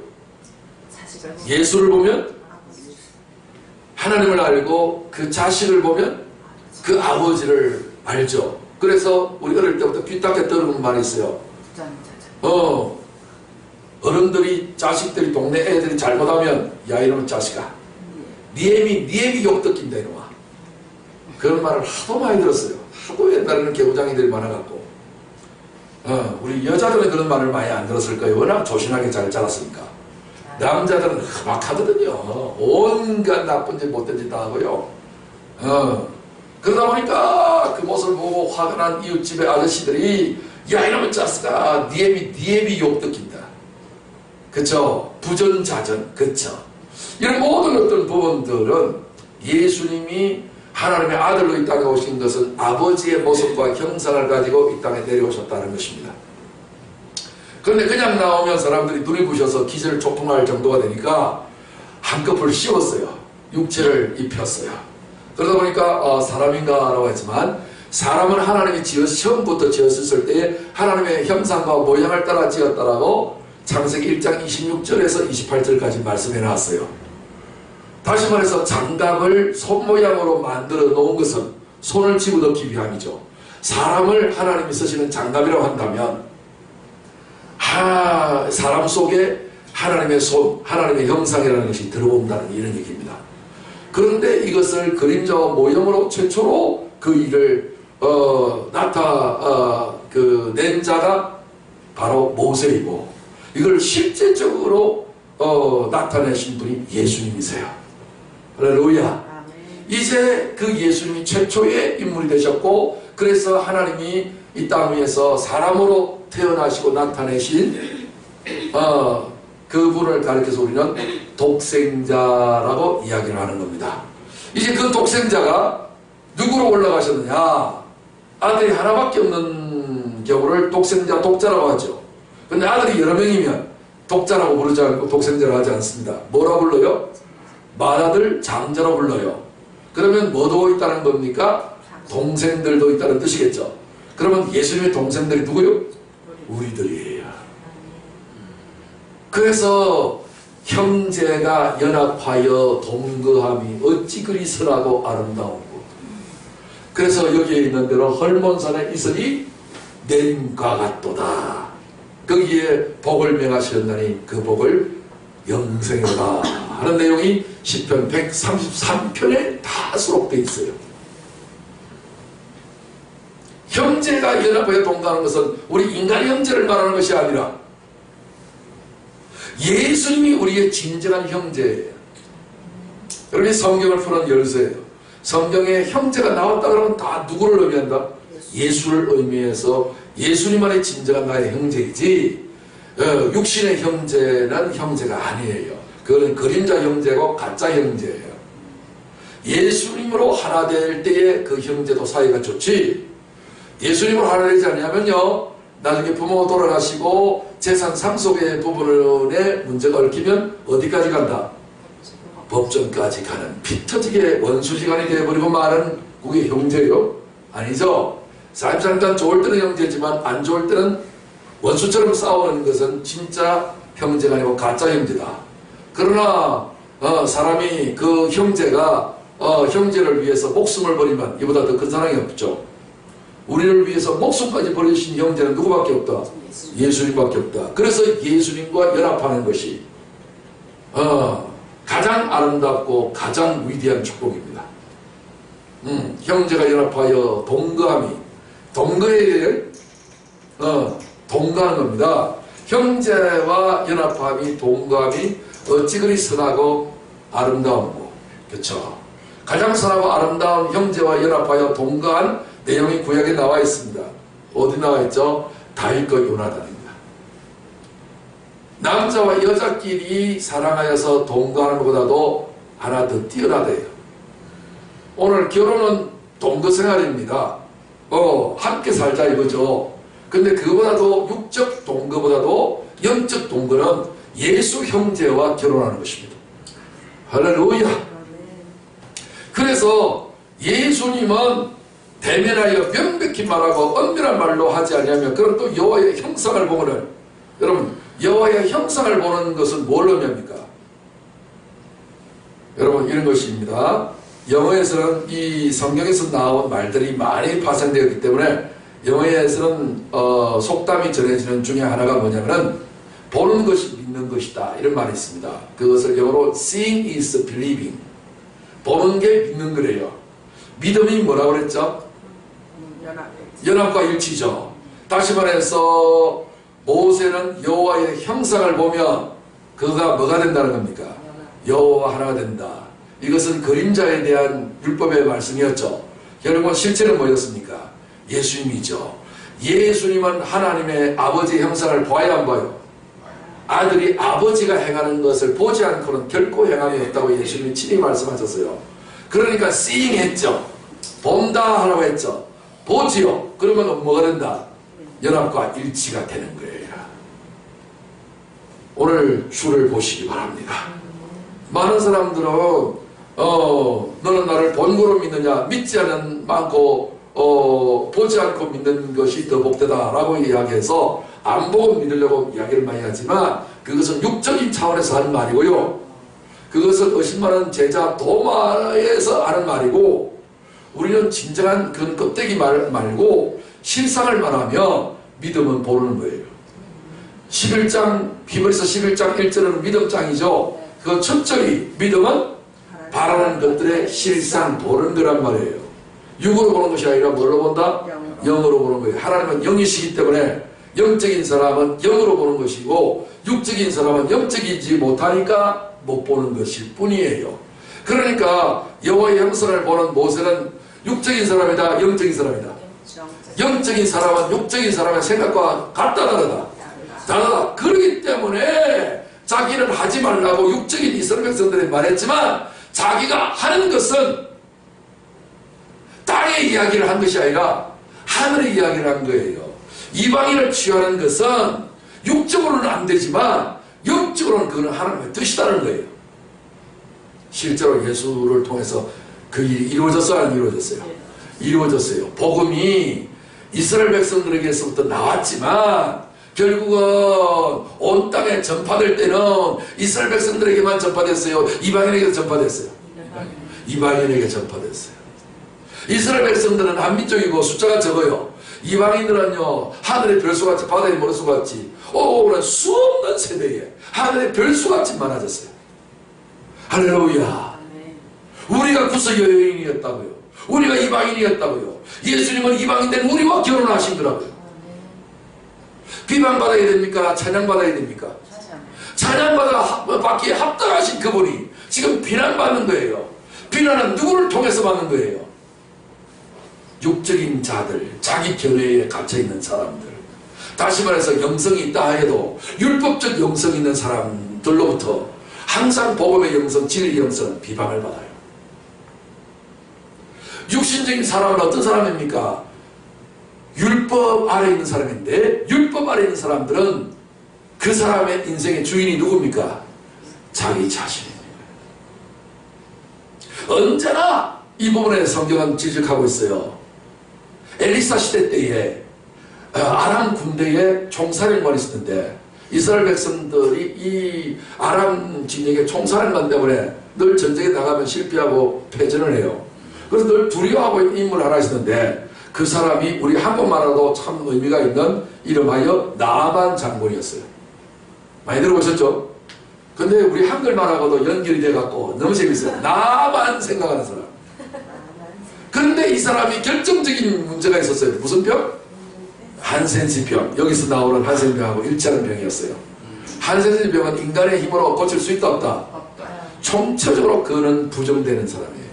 예수를 보면 하나님을 알고 그 자식을 보면 그 아버지를 알죠. 그래서 우리 어릴 때부터 귀 닦게 떠오르는 말이 있어요. 어른들이 자식들이 동네 애들이 잘못하면 야 이놈의 자식아 니 애미 욕 듣긴다 이놈아. 그런 말을 하도 많이 들었어요. 하도 옛날에는 개구장이들이 많아갖고 우리 여자들은 그런 말을 많이 안 들었을 거예요. 워낙 조신하게 잘 자랐으니까. 남자들은 흠악하거든요. 온갖 나쁜 짓 못된 짓 다 하고요. 그러다 보니까 그 모습을 보고 화가 난 이웃집의 아저씨들이 야 이놈의 자식아 니 애미 욕 듣긴다. 그쵸? 부전자전. 그쵸? 이런 모든 어떤 부분들은 예수님이 하나님의 아들로 이 땅에 오신 것은 아버지의 모습과 형상을 가지고 이 땅에 내려오셨다는 것입니다. 그런데 그냥 나오면 사람들이 눈이 부셔서 기절 초풍할 정도가 되니까 한꺼풀 씌웠어요. 육체를 입혔어요. 그러다 보니까 사람인가라고 했지만 사람은 하나님이 처음부터 지었을 때에 하나님의 형상과 모양을 따라 지었다라고 창세기 1장 26절에서 28절까지 말씀해 놨어요. 다시 말해서 장갑을 손 모양으로 만들어 놓은 것은 손을 집어넣기 위함이죠. 사람을 하나님이 쓰시는 장갑이라고 한다면 사람 속에 하나님의 손, 하나님의 형상이라는 것이 들어온다는 이런 얘기입니다. 그런데 이것을 그림자와 모형으로 최초로 그 일을 낸 자가 바로 모세이고 이걸 실제적으로 나타내신 분이 예수님이세요. 할렐루야. 이제 그 예수님이 최초의 인물이 되셨고, 그래서 하나님이 이 땅 위에서 사람으로 태어나시고 나타내신 그분을 가리켜서 우리는 독생자라고 이야기를 하는 겁니다. 이제 그 독생자가 누구로 올라가셨느냐? 아들이 하나밖에 없는 경우를 독생자, 독자라고 하죠. 근데 아들이 여러 명이면 독자라고 부르지 않고 독생자라고 하지 않습니다. 뭐라 불러요? 맏아들 장자로 불러요. 그러면 뭐도 있다는 겁니까? 동생들도 있다는 뜻이겠죠. 그러면 예수님의 동생들이 누구요? 우리들이에요. 그래서 형제가 연합하여 동거함이 어찌 그리 선하고 아름다운고. 그래서 여기에 있는 대로 헐몬산에 있으니 내림과 같도다. 거기에 복을 명하셨나니 그 복을 영생이다 하는 내용이 시편 133편에 다 수록되어 있어요. 형제가 연합하여 동거하는 것은 우리 인간의 형제를 말하는 것이 아니라 예수님이 우리의 진정한 형제예요. 여러분이 성경을 푸는 열쇠예요. 성경에 형제가 나왔다 그러면 다 누구를 의미한다? 예수를 의미해서 예수님만이 진정한 나의 형제이지, 육신의 형제는 형제가 아니에요. 그거는 그림자 형제고 가짜 형제예요. 예수님으로 하나 될 때에 그 형제도 사이가 좋지, 예수님으로 하나 되지 않냐면요, 나중에 부모가 돌아가시고 재산 상속의 부분에 문제가 얽히면 어디까지 간다? 법정까지 가는 피터지게 원수지간이 되어버리고 말은 그게 형제요? 아니죠. 사람들은 좋을 때는 형제지만 안 좋을 때는 원수처럼 싸우는 것은 진짜 형제가 아니고 가짜 형제다. 그러나 사람이 그 형제가 형제를 위해서 목숨을 버리면 이보다 더 큰 사랑이 없죠. 우리를 위해서 목숨까지 버리신 형제는 누구밖에 없다? 예수님밖에 없다. 그래서 예수님과 연합하는 것이 가장 아름답고 가장 위대한 축복입니다. 형제가 연합하여 동거함이, 동거에 동거하는 겁니다. 형제와 연합함이, 동거함이 어찌 그리 선하고 아름다운고. 그렇죠. 가장 선하고 아름다운 형제와 연합하여 동거한 내용이 구약에 나와 있습니다. 어디 나와 있죠? 다윗과 요나단입니다. 남자와 여자끼리 사랑하여서 동거하는 것보다도 하나 더 뛰어나대요. 오늘 결혼은 동거 생활입니다. 함께 살자 이거죠. 근데 그보다도 육적 동거보다도 영적 동거는 예수 형제와 결혼하는 것입니다. 할렐루야. 그래서 예수님은 대면하여 명백히 말하고 엄밀한 말로 하지 않으면, 그럼 또 여호와의 형상을 보거든. 여러분, 여호와의 형상을 보는 것은 뭘 의미합니까? 여러분, 이런 것입니다. 영어에서는 이 성경에서 나온 말들이 많이 파생되었기 때문에 영어에서는 속담이 전해지는 중에 하나가 뭐냐면은 보는 것이 믿는 것이다, 이런 말이 있습니다. 그것을 영어로 seeing is believing. 보는 게 믿는 거래요. 믿음이 뭐라고 그랬죠? 연합과 일치죠. 다시 말해서 모세는 여호와의 형상을 보면 그가 뭐가 된다는 겁니까? 여호와 하나가 된다. 이것은 그림자에 대한 율법의 말씀이었죠. 결국은 실체는 뭐였습니까? 예수님이죠. 예수님은 하나님의 아버지의 형상을 봐야 안 봐요? 아들이 아버지가 행하는 것을 보지 않고는 결코 행함이 없다고 예수님이 친히 말씀하셨어요. 그러니까 seeing 했죠. 본다 하라고 했죠. 보지요. 그러면 뭐가 된다? 연합과 일치가 되는 거예요. 오늘 주를 보시기 바랍니다. 많은 사람들은 너는 나를 본고로 믿느냐, 믿지 않는 많고 보지 않고 믿는 것이 더 복되다 라고 이야기해서 안 보고 믿으려고 이야기를 많이 하지만 그것은 육적인 차원에서 하는 말이고요. 그것은 의심 많은 제자 도마에서 하는 말이고, 우리는 진정한 그런 껍데기 말 말고 실상을 말하면 믿음은 보는 거예요. 11장, 히브리서 11장 1절은 믿음장이죠. 그 첫절이 믿음은 바라는 것들의 실상 보는 거란 말이에요. 육으로 보는 것이 아니라 뭘로 본다? 영으로 보는 거예요. 하나님은 영이시기 때문에 영적인 사람은 영으로 보는 것이고 육적인 사람은 영적이지 못하니까 못 보는 것일 뿐이에요. 그러니까 여호와의 형상을 보는 모세는 육적인 사람이다, 영적인 사람이다. 영적인 사람은 육적인 사람의 생각과 같다, 다르다. 다르다. 그렇기 때문에 자기는 하지 말라고 육적인 이스라엘 백성들이 말했지만 자기가 하는 것은 땅의 이야기를 한 것이 아니라 하늘의 이야기를 한 거예요. 이방인을 취하는 것은 육적으로는 안 되지만 영적으로는 그건 하나님의 뜻이라는 거예요. 실제로 예수를 통해서 그 일이 이루어졌어요? 안 이루어졌어요? 이루어졌어요. 복음이 이스라엘 백성들에게서부터 나왔지만 결국은 온 땅에 전파될 때는 이스라엘 백성들에게만 전파됐어요? 이방인에게 전파됐어요? 이방인에게 전파됐어요. 이스라엘 백성들은 한민족이고 숫자가 적어요. 이방인들은요, 하늘의 별수같이, 바다의 모래수같이 오고오는 수없는 세대에 하늘의 별수같이 많아졌어요. 할렐루야. 우리가 구속 여인이었다고요. 우리가 이방인이었다고요. 예수님은 이방인된 우리와 결혼하신 거라고요. 비방받아야 됩니까? 찬양받아야 됩니까? 찬양받기에 합당하신 그분이 지금 비난받는 거예요. 비난은 누구를 통해서 받는 거예요? 육적인 자들, 자기 견해에 갇혀있는 사람들. 다시 말해서 영성이 있다 해도 율법적 영성이 있는 사람들로부터 항상 복음의 영성, 진리의 영성은 비방을 받아요. 육신적인 사람은 어떤 사람입니까? 율법 아래 있는 사람인데, 율법 아래 있는 사람들은 그 사람의 인생의 주인이 누굽니까? 자기 자신입니다. 언제나 이 부분에 성경은 지적하고 있어요. 엘리사 시대 때에 아람 군대에 총사령관이 있었는데 이스라엘 백성들이 이 아람 진영의 총사령관 때문에 늘 전쟁에 나가면 실패하고 패전을 해요. 그래서 늘 두려워하고 있는 인물 하나 있었는데 그 사람이 우리 한국말로도 참 의미가 있는 이름하여 나만 장군이었어요. 많이 들어보셨죠? 근데 우리 한글말하고도 연결이 돼갖고 너무 재밌어요. 나만 생각하는 사람. 그런데 이 사람이 결정적인 문제가 있었어요. 무슨 병? 한센시병. 여기서 나오는 한센병하고 일치하는 병이었어요. 한센시병은 인간의 힘으로 고칠 수 있다 없다? 총체적으로 그는 부정되는 사람이에요.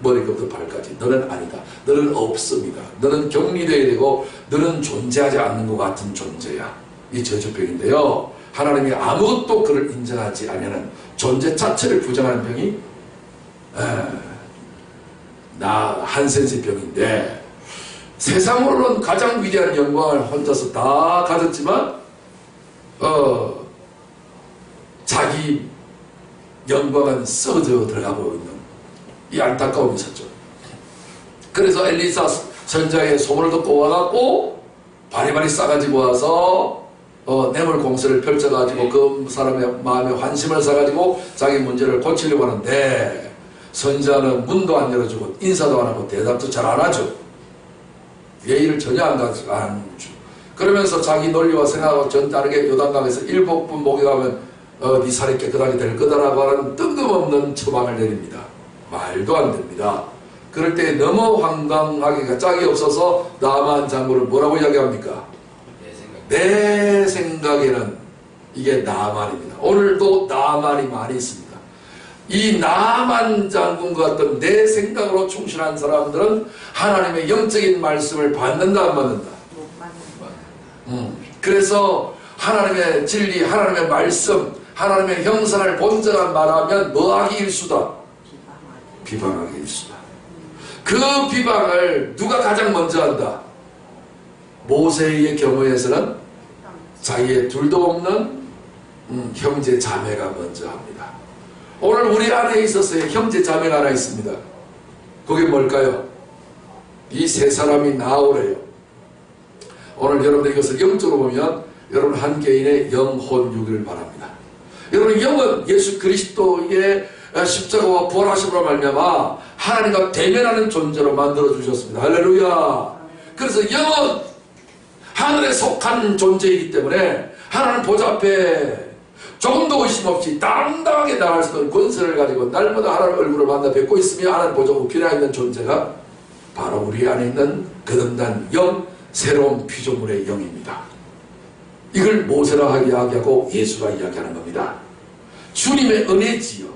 머리부터 발까지. 너는 아니다. 너는 없습니다. 너는 격리되어야 되고 너는 존재하지 않는 것 같은 존재야. 이 저주병인데요. 하나님이 아무것도 그를 인정하지 않으면 존재 자체를 부정하는 병이 한센시 병인데 세상으로는 가장 위대한 영광을 혼자서 다 가졌지만 자기 영광은 썩어져 들어가고 있는 이 안타까움이 있었죠. 그래서 엘리사 선자의 소문을 듣고 와갖고 바리바리 싸가지고 와서 뇌물 공세를 펼쳐가지고 그 사람의 마음에 환심을 사가지고 자기 문제를 고치려고 하는데 선자는 문도 안 열어주고 인사도 안 하고 대답도 잘 안 하죠. 예의를 전혀 안 하죠. 그러면서 자기 논리와 생각하고 전 다르게 요단강에서 7번 목욕하면 네 살이 깨끗하게 될 거다라고 하는 뜬금없는 처방을 내립니다. 말도 안 됩니다. 그럴 때 너무 황당하기가 짝이 없어서 나만 장군을 뭐라고 이야기합니까? 내 생각에는 이게 나만입니다. 오늘도 나만이 많이 있습니다. 이 나만 장군과 같은 내 생각으로 충실한 사람들은 하나님의 영적인 말씀을 받는다 안 받는다? 그래서 하나님의 진리, 하나님의 말씀, 하나님의 형상을 본전한 말하면 뭐하기 일수다? 비방하기 일수다. 그 비방을 누가 가장 먼저 한다? 모세의 경우에서는 자기의 둘도 없는 형제 자매가 먼저 합니다. 오늘 우리 안에 있어서의 형제 자매가 하나 있습니다. 그게 뭘까요? 이 세 사람이 나오래요. 오늘 여러분들 이것을 영적으로 보면 여러분 한 개인의 영혼육을 바랍니다. 여러분 영은 예수 그리스도의 십자가와 부활하심으로 말미암아 하나님과 대면하는 존재로 만들어 주셨습니다. 할렐루야. 그래서 영은 하늘에 속한 존재이기 때문에 하나님 보좌 앞에 조금도 의심 없이 당당하게 나갈 수 있는 권세를 가지고 날마다 하나님의 얼굴을 만나 뵙고 있으며 하나님 보좌 우편에 있는 존재가 바로 우리 안에 있는 거듭난 영, 새로운 피조물의 영입니다. 이걸 모세라 이야기하고 예수가 이야기하는 겁니다. 주님의 은혜지요.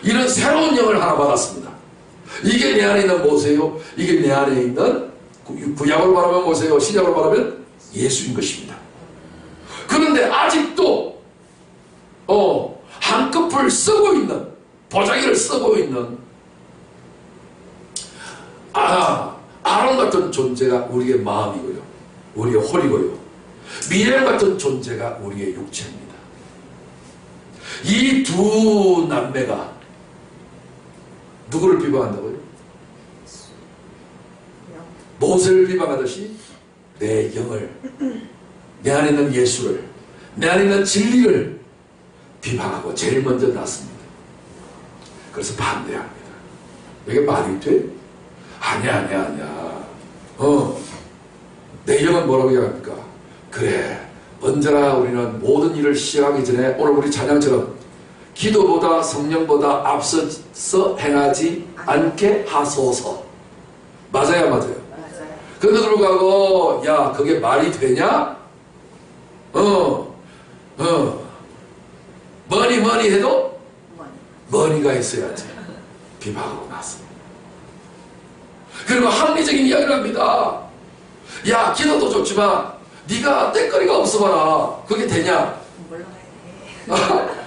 이런 새로운 영을 하나 받았습니다. 이게 내 안에 있는 뭐세요? 이게 내 안에 있는 구약으로 말하면 뭐세요? 신약으로 말하면 예수인 것입니다. 그런데 아직도 한꺼풀 쓰고 있는, 보자기를 쓰고 있는 아론 같은 존재가 우리의 마음이고요, 우리의 홀이고요, 미렘 같은 존재가 우리의 육체입니다. 이 두 남매가 누구를 비방한다고요? 모세를 비방하듯이 내 영을, 내 안에 있는 예수를, 내 안에 있는 진리를 비방하고 제일 먼저 났습니다. 그래서 반대합니다. 이게 말이 돼? 아니야. 내 영은 뭐라고 얘기합니까? 그래, 언제나 우리는 모든 일을 시작하기 전에 오늘 우리 찬양처럼 기도보다 성령보다 앞서서 행하지 않게 하소서. 맞아요. 그런데 불구하고 야, 그게 말이 되냐? 뭐니 해도 머니가 있어야지. 비방하고 났습니다. 그리고 합리적인 이야기를 합니다. 야, 기도도 좋지만 네가 떼거리가 없어봐라. 그게 되냐?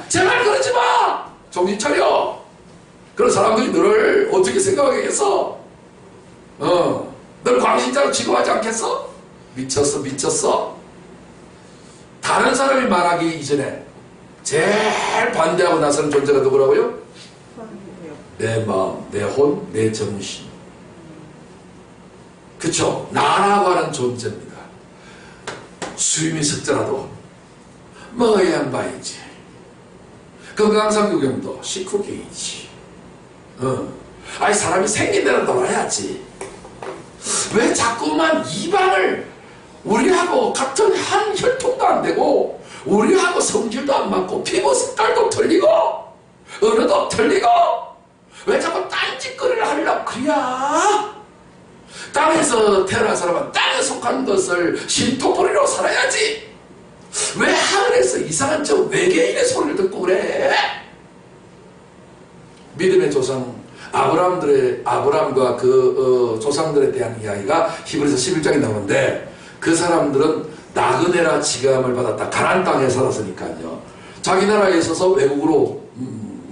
제발 그러지 마! 정신 차려! 그런 사람들이 너를 어떻게 생각하겠어? 너를 광신자로 취급하지 않겠어? 미쳤어. 다른 사람이 말하기 이전에 제일 반대하고 나서는 존재가 누구라고요? 내 마음, 내 혼, 내 정신. 그쵸? 나라고 하는 존재입니다. 수임이 석자라도 먹어야 한 바이지. 건강상규경도 식후경이지. 아니, 사람이 생긴 대로 놀아야지. 왜 자꾸만 이방을 우리하고 같은 한 혈통도 안 되고 우리하고 성질도 안 맞고 피부 색깔도 틀리고 언어도 틀리고 왜 자꾸 딴짓거리를 하려고 그래야? 땅에서 태어난 사람은 땅에 속한 것을 신토부리로 살아야지. 왜 하늘에서 이상한 저 외계인의 소리를 듣고 그래? 믿음의 조상 아브람과 그 조상들에 대한 이야기가 히브리서 11장에 나오는데, 그 사람들은 나그네라 지감을 받았다. 가나안 땅에 살았으니까요. 자기 나라에 있어서 외국으로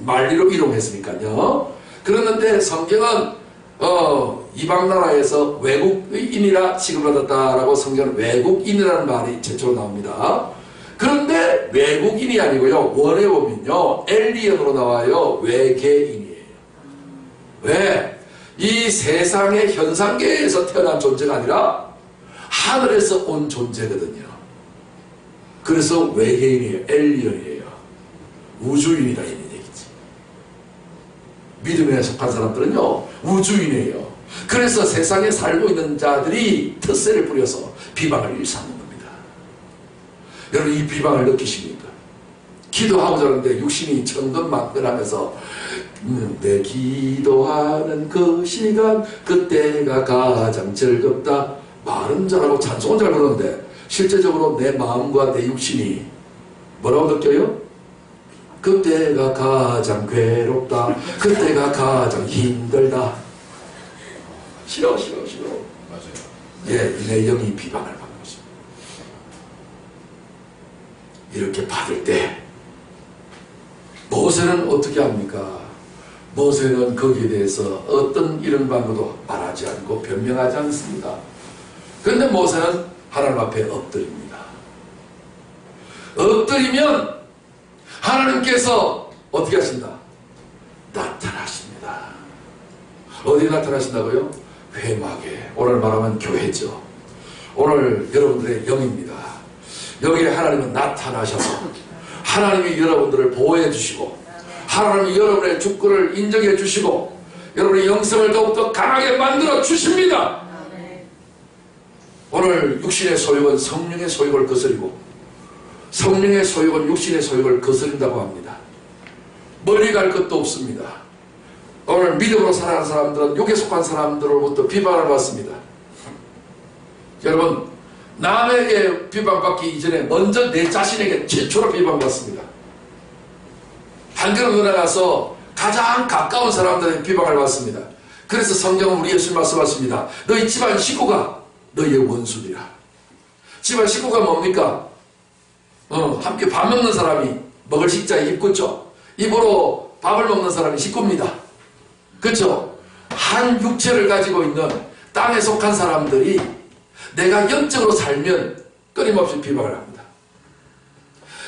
만리로 이동했으니까요. 그랬는데 성경은 이방 나라에서 외국인이라 취급받았다라고 성경은 외국인이라는 말이 최초로 나옵니다. 그런데 외국인이 아니고요, 원에 보면요 엘리언으로 나와요. 외계인이에요. 왜? 이 세상의 현상계에서 태어난 존재가 아니라 하늘에서 온 존재거든요. 그래서 외계인이에요. 엘리언이에요. 우주인이다 이런 얘기지. 믿음에 속한 사람들은요 우주인이에요. 그래서 세상에 살고 있는 자들이 텃세를 부려서 비방을 일삼는 겁니다. 여러분, 이 비방을 느끼십니까? 기도하고자 하는데 육신이 천근만근하면서 내 기도하는 그 시간 그때가 가장 즐겁다. 말은 잘하고 찬송은 잘 부르는데 실제적으로 내 마음과 내 육신이 뭐라고 느껴요? 그때가 가장 괴롭다. 그때가 가장 힘들다. 싫어. 맞아요. 예, 내 영이 비방을 받는 것입니다. 이렇게 받을 때 모세는 어떻게 합니까? 모세는 거기에 대해서 어떤 이런 방법도 말하지 않고 변명하지 않습니다. 그런데 모세는 하나님 앞에 엎드립니다. 엎드리면 하나님께서 어떻게 하신다? 나타나십니다. 어디 나타나신다고요? 회막에. 오늘 말하면 교회죠. 오늘 여러분들의 영입니다. 여기에 하나님은 나타나셔서 하나님이 여러분들을 보호해 주시고 하나님이 여러분의 주권을 인정해 주시고 여러분의 영성을 더욱더 강하게 만들어 주십니다. 오늘 육신의 소욕은 성령의 소욕을 거스리고 성령의 소욕은 육신의 소욕을 거스린다고 합니다. 멀리 갈 것도 없습니다. 오늘 믿음으로 살아가는 사람들은 육에 속한 사람들로부터 비방을 받습니다. 여러분, 남에게 비방받기 이전에 먼저 내 자신에게 최초로 비방받습니다. 한 걸음 나가서 가장 가까운 사람들의 비방을 받습니다. 그래서 성경은 우리 예수님 말씀하십니다. 너희 집안 식구가 너희의 원수이라. 집안 식구가 뭡니까? 함께 밥 먹는 사람이 먹을 식자에 입 굳죠. 입으로 밥을 먹는 사람이 식구입니다. 그렇죠? 한 육체를 가지고 있는 땅에 속한 사람들이 내가 영적으로 살면 끊임없이 비방을 합니다.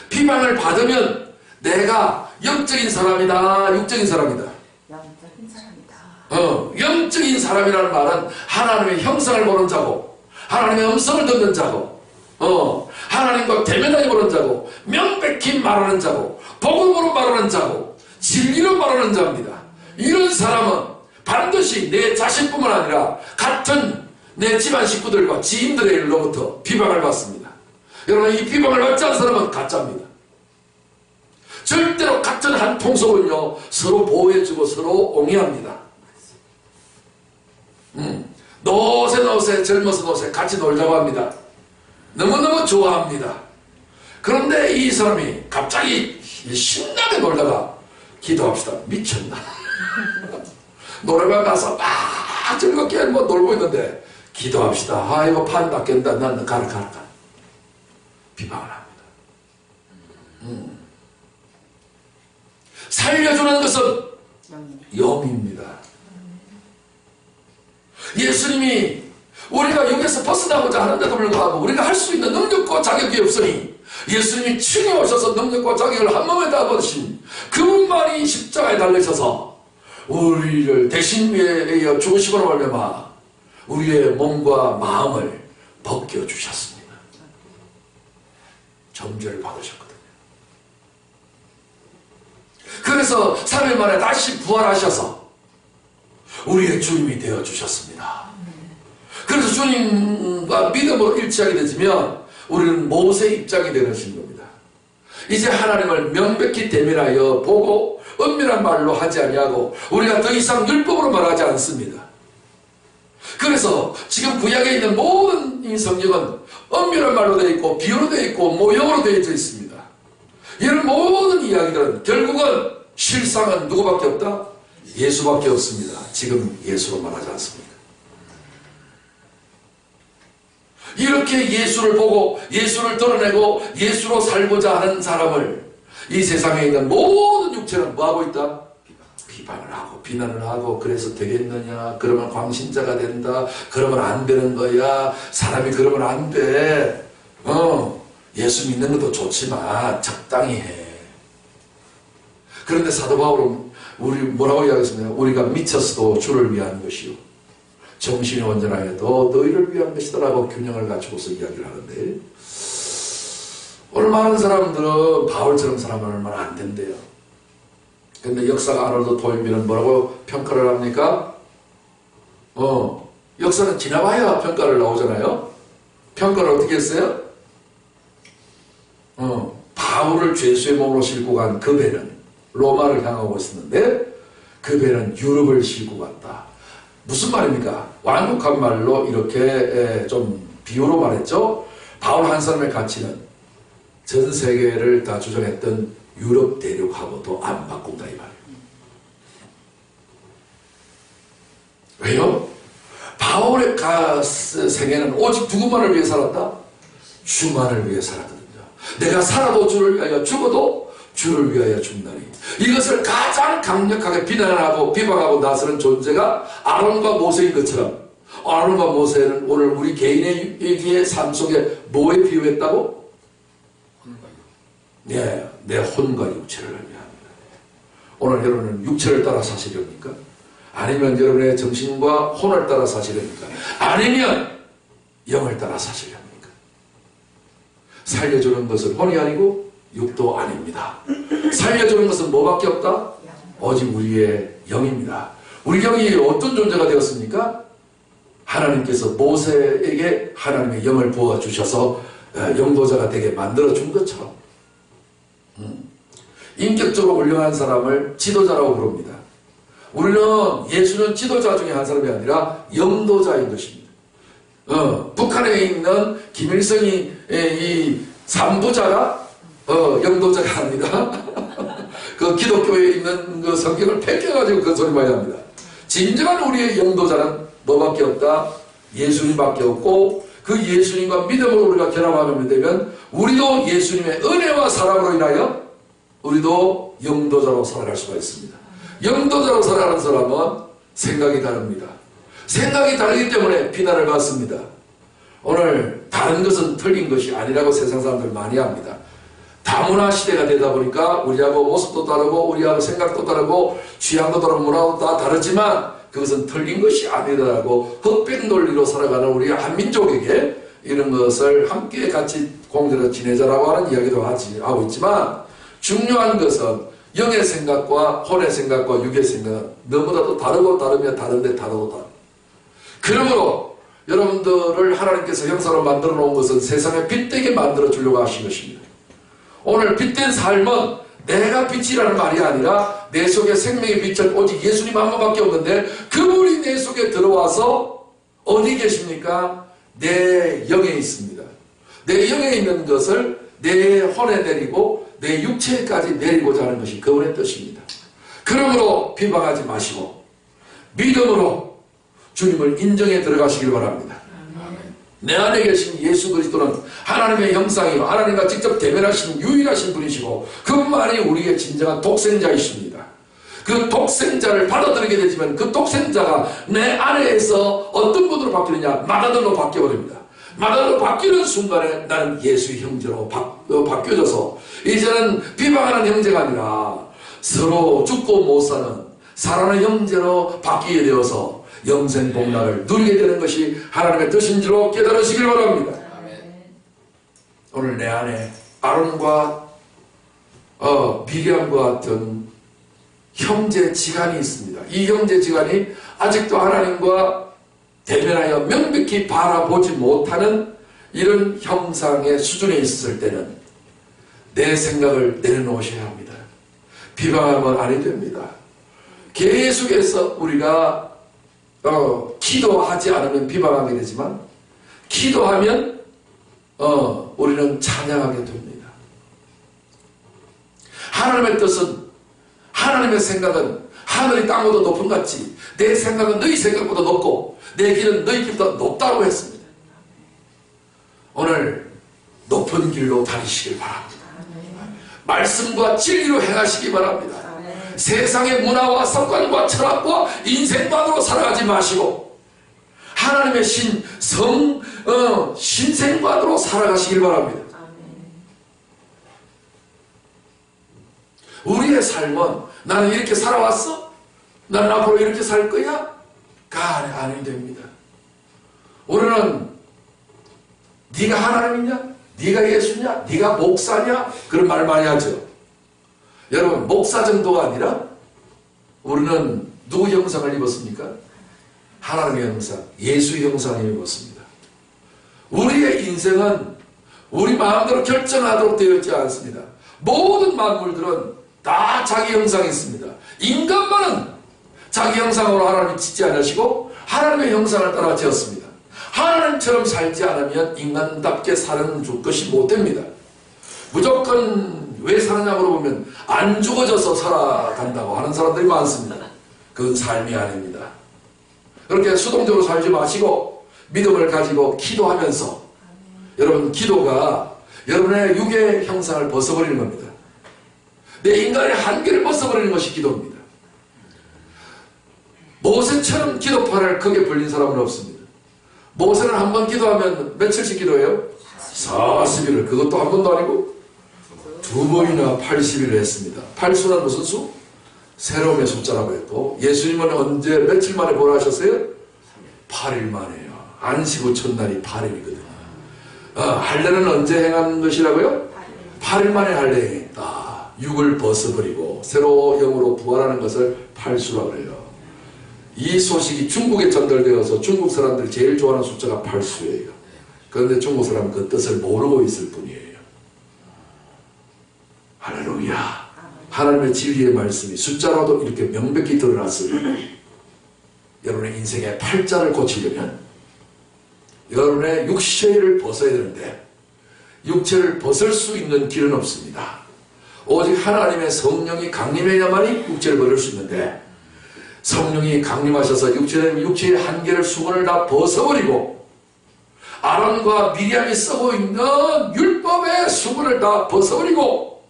비방을 받으면 내가 영적인 사람이다, 육적인 사람이다. 영적인 사람이다. 영적인 사람이라는 말은 하나님의 형상을 보는 자고, 하나님의 음성을 듣는 자고, 하나님과 대면하게 보는 자고, 명백히 말하는 자고, 복음으로 말하는 자고, 진리로 말하는 자입니다. 이런 사람은 반드시 내 자신뿐만 아니라 같은 내 집안 식구들과 지인들로부터 비방을 받습니다. 여러분, 이 비방을 받지 않은 사람은 가짜입니다. 절대로 같은 한 통속은요, 서로 보호해주고 서로 옹이합니다. 노세 젊어서 노세 같이 놀자고 합니다. 너무너무 좋아합니다. 그런데 이 사람이 갑자기 신나게 놀다가 기도합시다. 미쳤나? 노래방 가서 막 즐겁게 놀고 있는데 기도합시다. 아이고 판 닦겠다. 난 가라. 비방을 합니다. 살려주는 것은 영입니다. 예수님이 우리가 여기서 벗어나고자 하는데도 불구하고 우리가 할 수 있는 능력과 자격이 없으니 예수님이 친히 오셔서 능력과 자격을 한 몸에 다 받으신 그분만이 십자가에 달리셔서 우리를 대신 위해 죽으심으로 말미암아 우리의 몸과 마음을 벗겨주셨습니다. 점죄를 받으셨거든요. 그래서 3일 만에 다시 부활하셔서 우리의 주님이 되어주셨습니다. 그래서 주님과 믿음으로 일치하게 되면 우리는 모세 입장이 되는 겁니다. 이제 하나님을 명백히 대면하여 보고 은밀한 말로 하지 아니하고 우리가 더 이상 율법으로 말하지 않습니다. 그래서 지금 구약에 있는 모든 이 성경은 은밀한 말로 되어 있고 비유로 되어 있고 모형으로 되어 있습니다. 이런 모든 이야기들은 결국은 실상은 누구밖에 없다? 예수밖에 없습니다. 지금 예수로 말하지 않습니까? 이렇게 예수를 보고 예수를 드러내고 예수로 살고자 하는 사람을 이 세상에 있는 모든 육체는 뭐하고 있다? 비방을 하고 비난을 하고 그래서 되겠느냐? 그러면 광신자가 된다. 그러면 안 되는 거야. 사람이 그러면 안 돼. 예수 믿는 것도 좋지만 적당히 해. 그런데 사도 바울은 우리 뭐라고 이야기했습니까? 우리가 미쳤어도 주를 위한 것이요 정신이 온전하여도 너희를 위한 것이다 라고 균형을 갖추고서 이야기를 하는데 오늘 많은 사람들은 바울처럼 살아가면 안 된대요. 근데 역사가 아놀드 토인비는 뭐라고 평가를 합니까? 역사는 지나봐야 평가를 나오잖아요. 평가를 어떻게 했어요? 바울을 죄수의 몸으로 싣고 간 그 배는 로마를 향하고 있었는데 그 배는 유럽을 싣고 갔다. 무슨 말입니까? 완곡한 말로 이렇게 좀 비유로 말했죠. 바울 한 사람의 가치는 전 세계를 다 주장했던 유럽 대륙하고도 안 바꾼다 이 말이에요. 왜요? 바울의 생애는 오직 누구만을 위해 살았다? 주만을 위해 살았거든요. 내가 살아도 주를 위하여 죽어도 주를 위하여 죽나니. 이것을 가장 강력하게 비난하고 비방하고 나서는 존재가 아론과 모세인 것처럼 아론과 모세는 오늘 우리 개인의 삶 속에 뭐에 비유했다고? 네, 내 혼과 육체를 의미합니다. 오늘 여러분은 육체를 따라 사시렵니까? 아니면 여러분의 정신과 혼을 따라 사시렵니까? 아니면 영을 따라 사시렵니까? 살려주는 것은 혼이 아니고 육도 아닙니다. 살려주는 것은 뭐밖에 없다? 오직 우리의 영입니다. 우리 영이 어떤 존재가 되었습니까? 하나님께서 모세에게 하나님의 영을 부어주셔서 영도자가 되게 만들어준 것처럼 인격적으로 훌륭한 사람을 지도자라고 부릅니다. 우리는 예수는 지도자 중에 한 사람이 아니라 영도자인 것입니다. 북한에 있는 김일성이 이 3부자가 영도자가 아닙니다. 그 기독교에 있는 그 성경을 뺏겨가지고 그 소리 많이 합니다. 진정한 우리의 영도자는 뭐밖에 없다? 예수님밖에 없고, 그 예수님과 믿음으로 우리가 결합하면 되면 우리도 예수님의 은혜와 사랑으로 인하여 우리도 영도자로 살아갈 수가 있습니다. 영도자로 살아가는 사람은 생각이 다릅니다. 생각이 다르기 때문에 비난을 받습니다. 오늘 다른 것은 틀린 것이 아니라고 세상 사람들 많이 합니다. 다문화 시대가 되다 보니까 우리하고 모습도 다르고 우리하고 생각도 다르고 취향도 다르고 문화도 다 다르지만 그것은 틀린 것이 아니라고 흑백 논리로 살아가는 우리 한민족에게 이런 것을 함께 같이 공존해서 지내자라고 하는 이야기도 하고 있지만, 중요한 것은 영의 생각과 혼의 생각과 육의 생각은 너무나도 다르고 다르며 다른데 다르고 다릅니다. 그러므로 여러분들을 하나님께서 형상으로 만들어 놓은 것은 세상에 빛되게 만들어 주려고 하신 것입니다. 오늘 빛된 삶은 내가 빛이라는 말이 아니라 내 속에 생명의 빛은 오직 예수님 한 분밖에 없는데, 그분이 내 속에 들어와서 어디 계십니까? 내 영에 있습니다. 내 영에 있는 것을 내 혼에 내리고 내 육체까지 내리고자 하는 것이 그분의 뜻입니다. 그러므로 비방하지 마시고 믿음으로 주님을 인정해 들어가시길 바랍니다. 내 안에 계신 예수 그리스도는 하나님의 형상이요 하나님과 직접 대면하신 유일하신 분이시고, 그분만이 우리의 진정한 독생자이십니다. 그 독생자를 받아들이게 되지만 그 독생자가 내 안에서 어떤 분으로 바뀌느냐? 맏아들로 바뀌어버립니다. 맏아들로 바뀌는 순간에 나는 예수의 형제로 바뀌어져서 이제는 비방하는 형제가 아니라 서로 죽고 못 사는 살아가는 형제로 바뀌게 되어서 영생 복락을 누리게 되는 것이 하나님의 뜻인 줄로 깨달으시길 바랍니다. 오늘 내 안에 아론과 미리암과 같은 형제지간이 있습니다. 이 형제지간이 아직도 하나님과 대면하여 명백히 바라보지 못하는 이런 형상의 수준에 있을 때는 내 생각을 내려놓으셔야 합니다. 비방하면 아니 됩니다. 계속해서 우리가 기도하지 않으면 비방하게 되지만 기도하면 우리는 찬양하게 됩니다. 하나님의 뜻은, 하나님의 생각은 하늘이 땅보다 높은 같이 내 생각은 너희 생각보다 높고 내 길은 너희 길보다 높다고 했습니다. 오늘 높은 길로 다니시길 바랍니다. 말씀과 진리로 행하시기 바랍니다. 세상의 문화와 습관과 철학과 인생관으로 살아가지 마시고 하나님의 신생관으로 살아가시길 바랍니다. 우리의 삶은 나는 이렇게 살아왔어? 나는 앞으로 이렇게 살 거야? 가 아니 됩니다. 우리는 네가 하나님이냐? 네가 예수냐? 네가 목사냐? 그런 말 많이 하죠. 여러분, 목사 정도가 아니라 우리는 누구 형상을 입었습니까? 하나님의 형상, 예수의 형상을 입었습니다. 우리의 인생은 우리 마음대로 결정하도록 되어 있지 않습니다. 모든 만물들은 다 자기 형상이 있습니다. 인간만은 자기 형상으로 하나님이 짓지 않으시고 하나님의 형상을 따라 지었습니다. 하나님처럼 살지 않으면 인간답게 사는 것이 못됩니다. 무조건 왜 사느냐 물어보면 안 죽어져서 살아간다고 하는 사람들이 많습니다. 그건 삶이 아닙니다. 그렇게 수동적으로 살지 마시고 믿음을 가지고 기도하면서 여러분, 기도가 여러분의 육의 형상을 벗어버리는 겁니다. 내 인간의 한계를 벗어버리는 것이 기도입니다. 모세처럼 기도판을 크게 벌린 사람은 없습니다. 모세는 한 번 기도하면 며칠씩 기도해요? 40일을. 그것도 한 번도 아니고 2번이나 80일을 했습니다. 8수는 무슨 수? 새로움의 숫자라고 했고, 예수님은 언제 며칠 만에 뭐라 하셨어요? 8일 만에요. 안식 후 첫날이 8일이거든요. 할례는 언제 행한 것이라고요? 8일 만에 할례 행했다. 육을 벗어버리고 새로 영으로 부활하는 것을 8수라고 해요. 이 소식이 중국에 전달되어서 중국 사람들이 제일 좋아하는 숫자가 8수예요. 그런데 중국 사람은 그 뜻을 모르고 있을 뿐이에요. 할렐루야. 하나님의 진리의 말씀이 숫자로도 이렇게 명백히 드러났으니 여러분의 인생의 팔자를 고치려면 여러분의 육체를 벗어야 되는데 육체를 벗을 수 있는 길은 없습니다. 오직 하나님의 성령이 강림해야만이 육체를 버릴 수 있는데, 성령이 강림하셔서 육체의 한계를 수건을 다 벗어버리고 아론과 미리암이 쓰고 있는 율법의 수건을 다 벗어버리고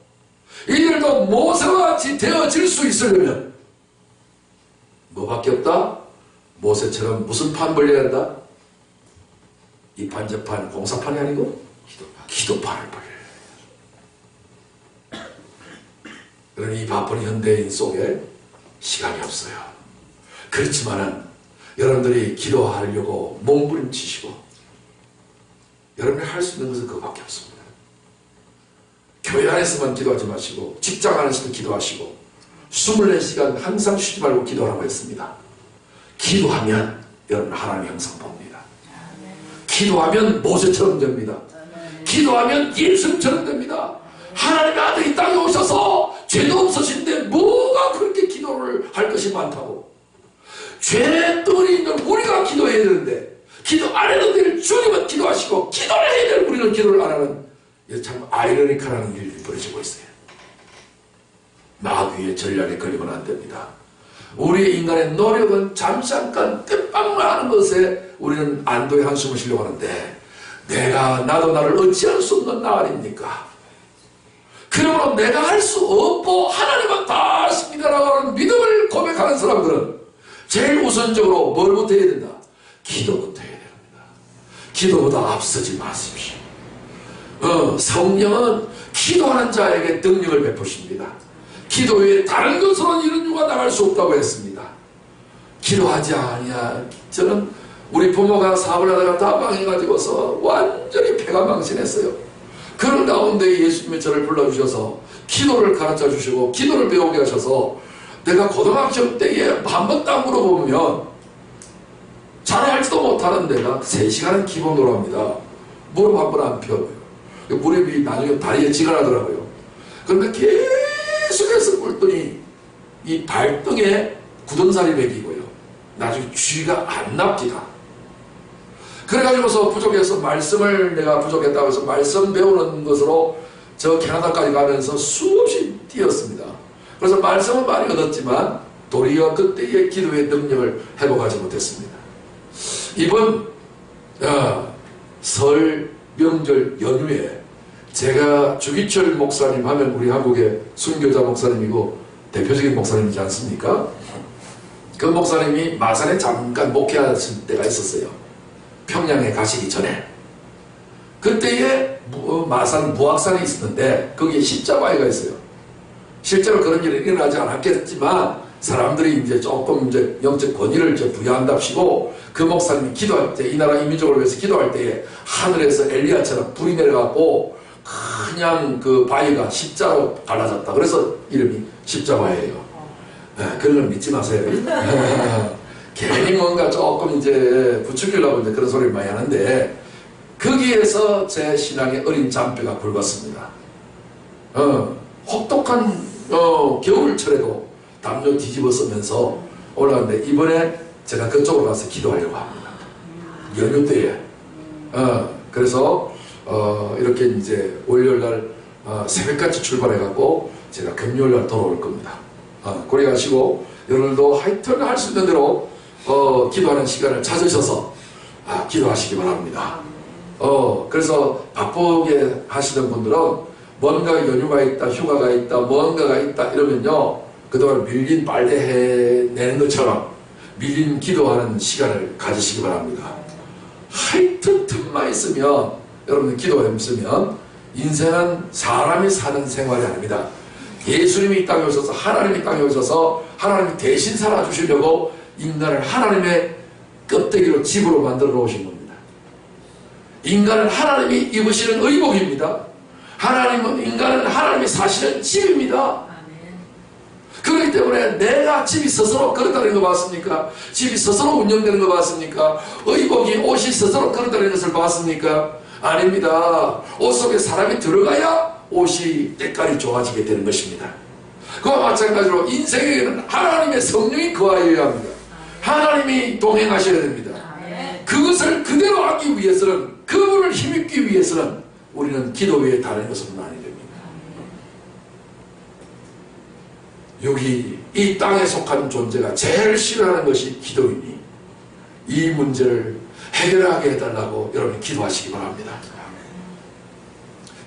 이들도 모세와 같이 되어질 수 있으려면 뭐밖에 없다? 모세처럼 무슨 판 벌려야 한다? 이 반접판, 공사판이 아니고 기도판을 벌려야 해요. 그러니 이 바쁜 현대인 속에 시간이 없어요. 그렇지만은 여러분들이 기도하려고 몸부림치시고 여러분이 할 수 있는 것은 그거밖에 없습니다. 교회 안에서만 기도하지 마시고 직장 안에서도 기도하시고 24시간 항상 쉬지 말고 기도하라고 했습니다. 기도하면 여러분 하나님의 형상 봅니다. 기도하면 모세처럼 됩니다. 기도하면 예수처럼 됩니다. 하나님의 아들이 땅에 오셔서 죄도 없으신데 뭐가 그렇게 기도를 할 것이 많다고. 죄덩어리 있는 우리가 기도해야 되는데 기도 안 해도 될 주님은 기도하시고 기도를 해야 될 우리는 기도를 안 하는, 참 아이러니컬한 일이 벌어지고 있어요. 마귀의 전략에 걸리면 안 됩니다. 우리의 인간의 노력은 잠깐 땜빵만 하는 것에 우리는 안도의 한숨을 쉬려고 하는데, 나도 나를 어찌할 수 없는 나 아닙니까? 그러므로 내가 할 수 없고 하나님은 다 하십니다라고 하는 믿음을 고백하는 사람들은 제일 우선적으로 뭘부터 해야 된다? 기도부터 해야 됩니다. 기도보다 앞서지 마십시오. 성령은 기도하는 자에게 능력을 베푸십니다. 기도 외에 다른 것으로는 이런 유가 나갈 수 없다고 했습니다. 기도하지 아니야. 저는 우리 부모가 사업을 하다가 다 망해가지고서 완전히 패가 망신했어요. 그런 가운데 예수님이 저를 불러주셔서 기도를 가르쳐 주시고 기도를 배우게 하셔서 내가 고등학교 때에 한 번 딱 물어보면 잘할지도 못하는 데가 3시간은 기본으로 합니다. 무릎 한 번 안 펴고요. 무릎이 나중에 다리에 지가라더라고요. 그런데 계속해서 꿇더니 이 발등에 굳은살이 매기고요. 나중에 쥐가 안 납니다. 그래가지고서 부족해서 말씀을 내가 부족했다고 해서 말씀 배우는 것으로 저 캐나다까지 가면서 수없이 뛰었습니다. 그래서 말씀은 많이 얻었지만 도리어 그때의 기도의 능력을 회복하지 못했습니다. 이번 설 명절 연휴에 제가 주기철 목사님 하면 우리 한국의 순교자 목사님이고 대표적인 목사님이지 않습니까? 그 목사님이 마산에 잠깐 목회하실 때가 있었어요. 평양에 가시기 전에. 그때에 마산 무악산이 있었는데 거기에 십자가회가 있어요. 실제로 그런 일이 일어나지 않았겠지만 사람들이 이제 조금 이제 영적 권위를 부여한답시고 그 목사님이 기도할 때, 이 나라 이민족을 위해서 기도할 때에 하늘에서 엘리야처럼 불이 내려가고 그냥 그 바위가 십자로 갈라졌다. 그래서 이름이 십자가예요. 그런 걸 믿지 마세요. 괜히 뭔가 조금 이제 부추기려고 이제 그런 소리를 많이 하는데 거기에서 제 신앙의 어린 잔뼈가 굵었습니다. 혹독한 겨울철에도 담요 뒤집어 쓰면서 올라갔는데 이번에 제가 그쪽으로 가서 기도하려고 합니다. 연휴 때에. 그래서 이렇게 이제 월요일날 새벽같이 출발해갖고 제가 금요일날 돌아올 겁니다. 그래 가시고 여러분도 하여튼 할 수 있는 대로 기도하는 시간을 찾으셔서 기도하시기 바랍니다. 그래서 바쁘게 하시는 분들은 뭔가 연휴가 있다, 휴가가 있다, 뭔가가 있다 이러면요 그동안 밀린 빨래 해내는 것처럼 밀린 기도하는 시간을 가지시기 바랍니다. 하여튼 틈만 있으면 여러분 기도가 있으면 인생은 사람이 사는 생활이 아닙니다. 예수님이 이 땅에 오셔서 하나님이 이 땅에 오셔서 하나님이 대신 살아주시려고 인간을 하나님의 껍데기로 집으로 만들어 놓으신 겁니다. 인간은 하나님이 입으시는 의복입니다. 인간은 하나님이 사시는 집입니다. 그렇기 때문에 내가 집이 스스로 걸어다니는 거 봤습니까? 집이 스스로 운영되는 거 봤습니까? 의복이 옷이 스스로 걸어다니는 것을 봤습니까? 아닙니다. 옷 속에 사람이 들어가야 옷이 때깔이 좋아지게 되는 것입니다. 그와 마찬가지로 인생에는 하나님의 성령이 거하여야 합니다. 하나님이 동행하셔야 됩니다. 그것을 그대로 하기 위해서는, 그분을 힘입기 위해서는 우리는 기도 외에 다른 것은 아니 됩니다. 여기 이 땅에 속한 존재가 제일 싫어하는 것이 기도이니 이 문제를 해결하게 해달라고 여러분이 기도하시기 바랍니다.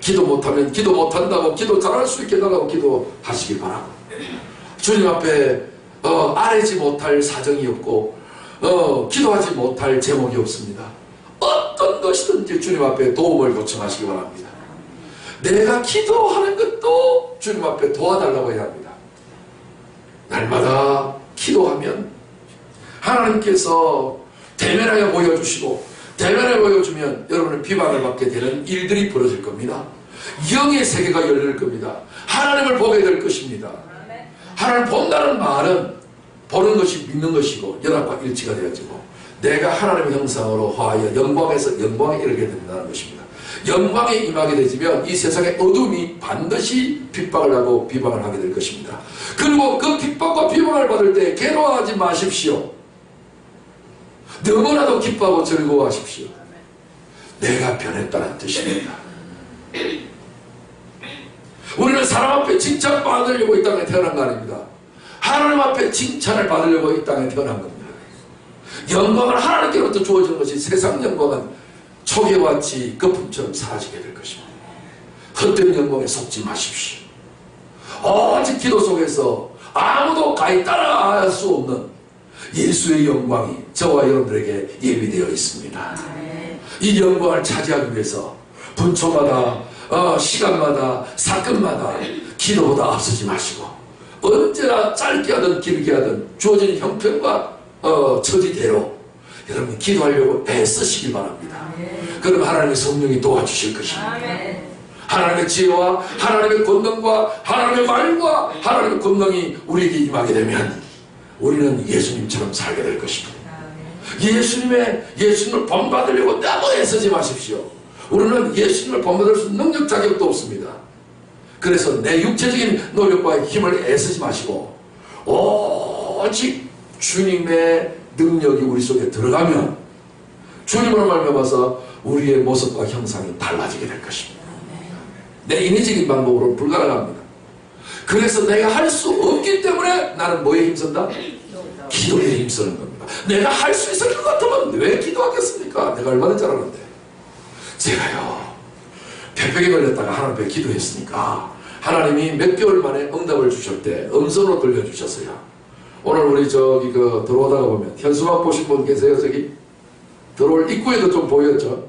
기도 못하면 기도 못한다고, 기도 잘할 수 있게 해달라고 기도하시기 바라고, 주님 앞에 아뢰지 못할 사정이 없고 기도하지 못할 제목이 없습니다. 어떤 것이든지 주님 앞에 도움을 요청하시기 바랍니다. 내가 기도하는 것도 주님 앞에 도와달라고 해야 합니다. 날마다 기도하면 하나님께서 대면하여 보여주시고, 대면하여 보여주면 여러분은 비방을 받게 되는 일들이 벌어질 겁니다. 영의 세계가 열릴 겁니다. 하나님을 보게 될 것입니다. 하나님을 본다는 말은 보는 것이 믿는 것이고 연합과 일치가 되어지고 내가 하나님의 형상으로 화하여 영광에서 영광에 이르게 된다는 것입니다. 영광에 임하게 되지면 이 세상의 어둠이 반드시 핍박을 하고 비방을 하게 될 것입니다. 그리고 그 핍박과 비방을 받을 때 괴로워하지 마십시오. 너무나도 기뻐하고 즐거워하십시오. 내가 변했다는 뜻입니다. 우리는 사람 앞에 칭찬받으려고 이 땅에 태어난 거 아닙니다. 하나님 앞에 칭찬을 받으려고 이 땅에 태어난 겁니다. 영광은 하나님께로부터 주어지는 것이 세상 영광은 초계와치 거품처럼 사라지게 될 것입니다. 헛된 영광에 속지 마십시오. 오직 기도 속에서 아무도 가히 따라할 수 없는 예수의 영광이 저와 여러분들에게 예비되어 있습니다. 이 영광을 차지하기 위해서 분초마다 시간마다 사건마다 기도보다 앞서지 마시고 언제나 짧게 하든 길게 하든 주어진 형편과 처지대로 여러분 기도하려고 애쓰시기 바랍니다. 그럼 하나님의 성령이 도와주실 것입니다. 하나님의 지혜와 하나님의 권능과 하나님의 말과 하나님의 권능이 우리에게 임하게 되면 우리는 예수님처럼 살게 될 것입니다. 예수님을 본받으려고 너무 애쓰지 마십시오. 우리는 예수님을 본받을 수 있는 능력 자격도 없습니다. 그래서 내 육체적인 노력과 힘을 애쓰지 마시고 오직 주님의 능력이 우리 속에 들어가면 주님으로 말미암아서 우리의 모습과 형상이 달라지게 될 것입니다. 내 인위적인 방법으로는 불가능합니다. 그래서 내가 할 수 없기 때문에 나는 뭐에 힘쓴다? 기도에 힘쓰는 겁니다. 내가 할 수 있을 것 같으면 왜 기도하겠습니까? 내가 얼마나 잘하는데. 제가요 폐병에 걸렸다가 하나님 앞에 기도했으니까 하나님이 몇 개월 만에 응답을 주실 때 음성으로 들려주셨어요. 오늘 우리 저기 들어오다가 보면 현수막 보신 분 계세요? 저기 들어올 입구에도 좀 보였죠?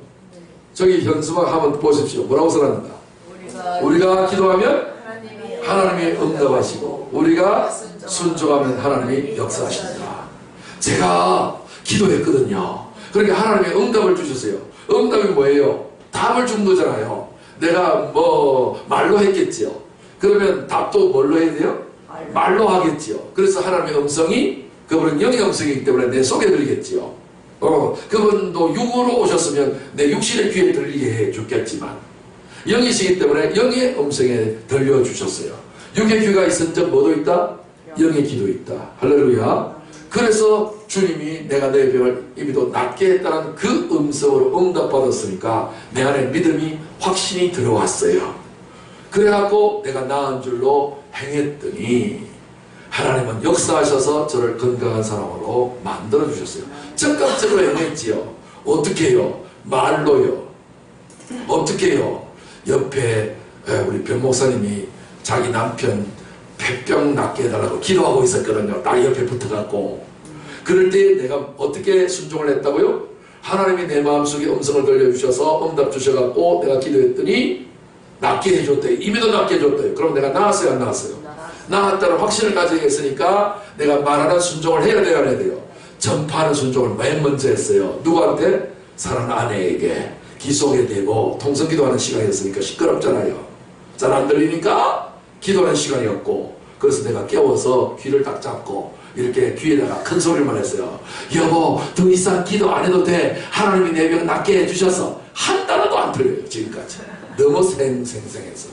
저기 현수막 한번 보십시오. 뭐라고 써놨는가? 우리가 기도하면 하나님이 응답하시고 우리가 순종하면 하나님이 역사하신다. 제가 기도했거든요. 그러니까 하나님이 응답을 주셨어요. 응답이 뭐예요? 답을 준 거잖아요. 내가 말로 했겠지요. 그러면 답도 뭘로 해야 돼요? 말로 하겠지요. 그래서 하나님의 음성이 그분은 영의 음성이기 때문에 내 속에 들리겠지요. 그분도 육으로 오셨으면 내 육신의 귀에 들리게 해 주겠지만 영이시기 때문에 영의 음성에 들려주셨어요. 육의 귀가 있은 적 뭐도 있다? 영의 귀도 있다. 할렐루야. 그래서 주님이 내가 내 병을 이미도 낫게 했다는 그 음성으로 응답받았으니까 내 안에 믿음이 확신이 들어왔어요. 그래갖고 내가 나은 줄로 행했더니 하나님은 역사하셔서 저를 건강한 사람으로 만들어주셨어요. 즉각적으로 행했지요. 어떻게 해요? 말로요. 어떻게 해요? 옆에 우리 변 목사님이 자기 남편 폐병 낫게 해달라고 기도하고 있었거든요. 딱 옆에 붙어갖고. 그럴 때 내가 어떻게 순종을 했다고요? 하나님이 내 마음속에 음성을 들려주셔서 응답 주셔갖고 내가 기도했더니 낫게 해줬대요. 이미도 낫게 해줬대요. 그럼 내가 나았어요? 안 나았어요? 나았다는 확신을 가지고 있으니까 내가 말하는 순종을 해야 돼요? 안 해야 돼요? 전파하는 순종을 맨 먼저 했어요. 누구한테? 사랑하는 아내에게 기속에 대고 통성기도하는 시간이었으니까 시끄럽잖아요. 잘 안 들리니까 기도하는 시간이었고 그래서 내가 깨워서 귀를 딱 잡고 이렇게 귀에다가 큰 소리만 했어요. 여보 더 이상 기도 안 해도 돼. 하나님이 내 병 낫게 해주셔서 한 단어도 안 틀려요. 지금까지. 너무 생생해서.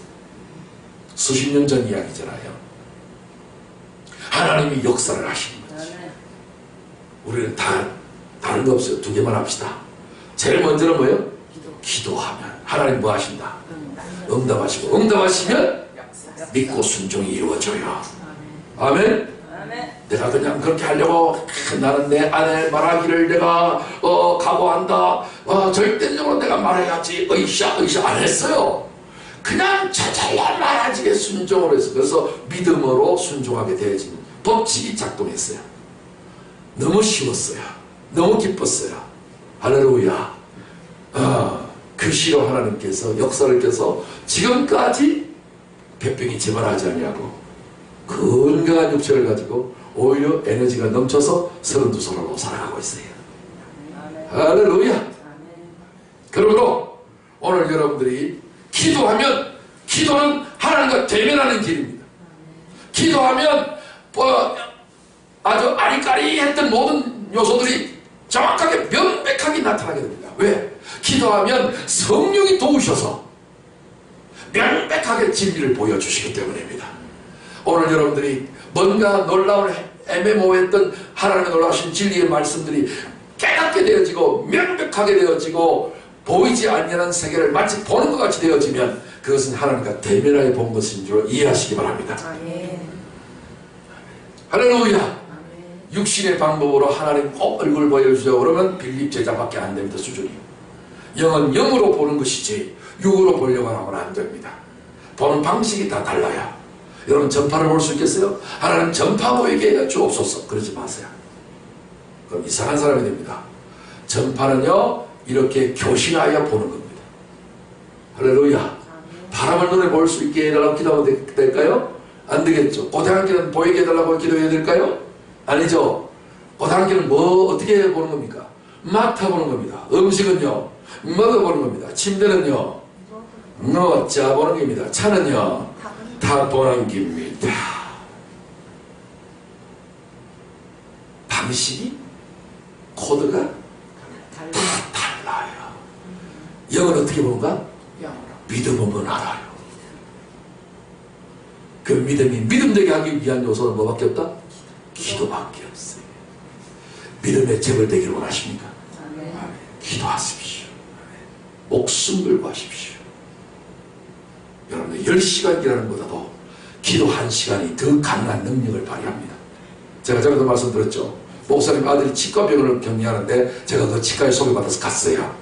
수십 년 전 이야기잖아요. 하나님이 역사를 하시는 거지. 우리는 다른 거 없어요. 두 개만 합시다. 제일 먼저는 뭐예요? 기도하면 하나님 뭐 하신다? 응답하시고 응답하시면 믿고 순종이 이루어져요. 아멘. 아멘. 내가 그냥 그렇게 하려고 나는 내 아내 말하기를 내가 각오한다. 절대적으로 내가 말해야지. 으쌰 안 했어요. 그냥 자잘한 말하지에 순종을 했어. 그래서 믿음으로 순종하게 되어진 법칙이 작동했어요. 너무 쉬웠어요. 너무 기뻤어요. 할렐루야. 그 시로 하나님께서 역사를께서 지금까지 폐병이 재발하지 않냐고 건강한 육체를 가지고 오히려 에너지가 넘쳐서 32살로 살아가고 있어요. 할렐루야. 그러므로 오늘 여러분들이 기도하면 기도는 하나님과 대면하는 길입니다. 기도하면 아주 아리까리했던 모든 요소들이 정확하게 명백하게 나타나게 됩니다. 왜? 기도하면 성령이 도우셔서 명백하게 진리를 보여주시기 때문입니다. 오늘 여러분들이 뭔가 놀라운 애매모호했던 하나님의 놀라우신 진리의 말씀들이 깨닫게 되어지고 명백하게 되어지고 보이지 않는 세계를 마치 보는 것 같이 되어지면 그것은 하나님과 대면하게 본 것인 줄 이해하시기 바랍니다. 아멘. 할렐루야. 아멘. 육신의 방법으로 하나님 얼굴 보여주죠. 그러면 빌립 제자밖에 안 됩니다. 수준이. 영은 영으로 보는 것이지 육으로 보려고 하면 안 됩니다. 보는 방식이 다 달라요. 여러분 전파를 볼 수 있겠어요? 하나님 전파 보이게 해 주옵소서. 그러지 마세요. 그럼 이상한 사람이 됩니다. 전파는요 이렇게 교신하여 보는 겁니다. 할렐루야. 바람을 눈에 볼 수 있게 해달라고 기도하면 될까요? 안 되겠죠. 고대한길은 보이게 해달라고 기도해야 될까요? 아니죠. 고대한길은 뭐 어떻게 보는 겁니까? 맡아보는 겁니다. 음식은요 먹어보는 겁니다. 침대는요 짜보는 겁니다. 차는요 타보는 겁니다. 방식이 코드가 다 달라요. 영은 어떻게 보는가? 믿음은 알아요. 그 믿음이 믿음되게 하기 위한 요소는 뭐밖에 없다? 기도밖에 없어요. 믿음의 재벌 되기를 원하십니까? 기도하십시오. 목숨 걸고 하십시오. 여러분들 10시간 일하는 것보다도 기도 1시간이 더 강한 능력을 발휘합니다. 제가 전에도 말씀드렸죠. 목사님 아들이 치과병원을 격리하는데 제가 그 치과에 소개받아서 갔어요.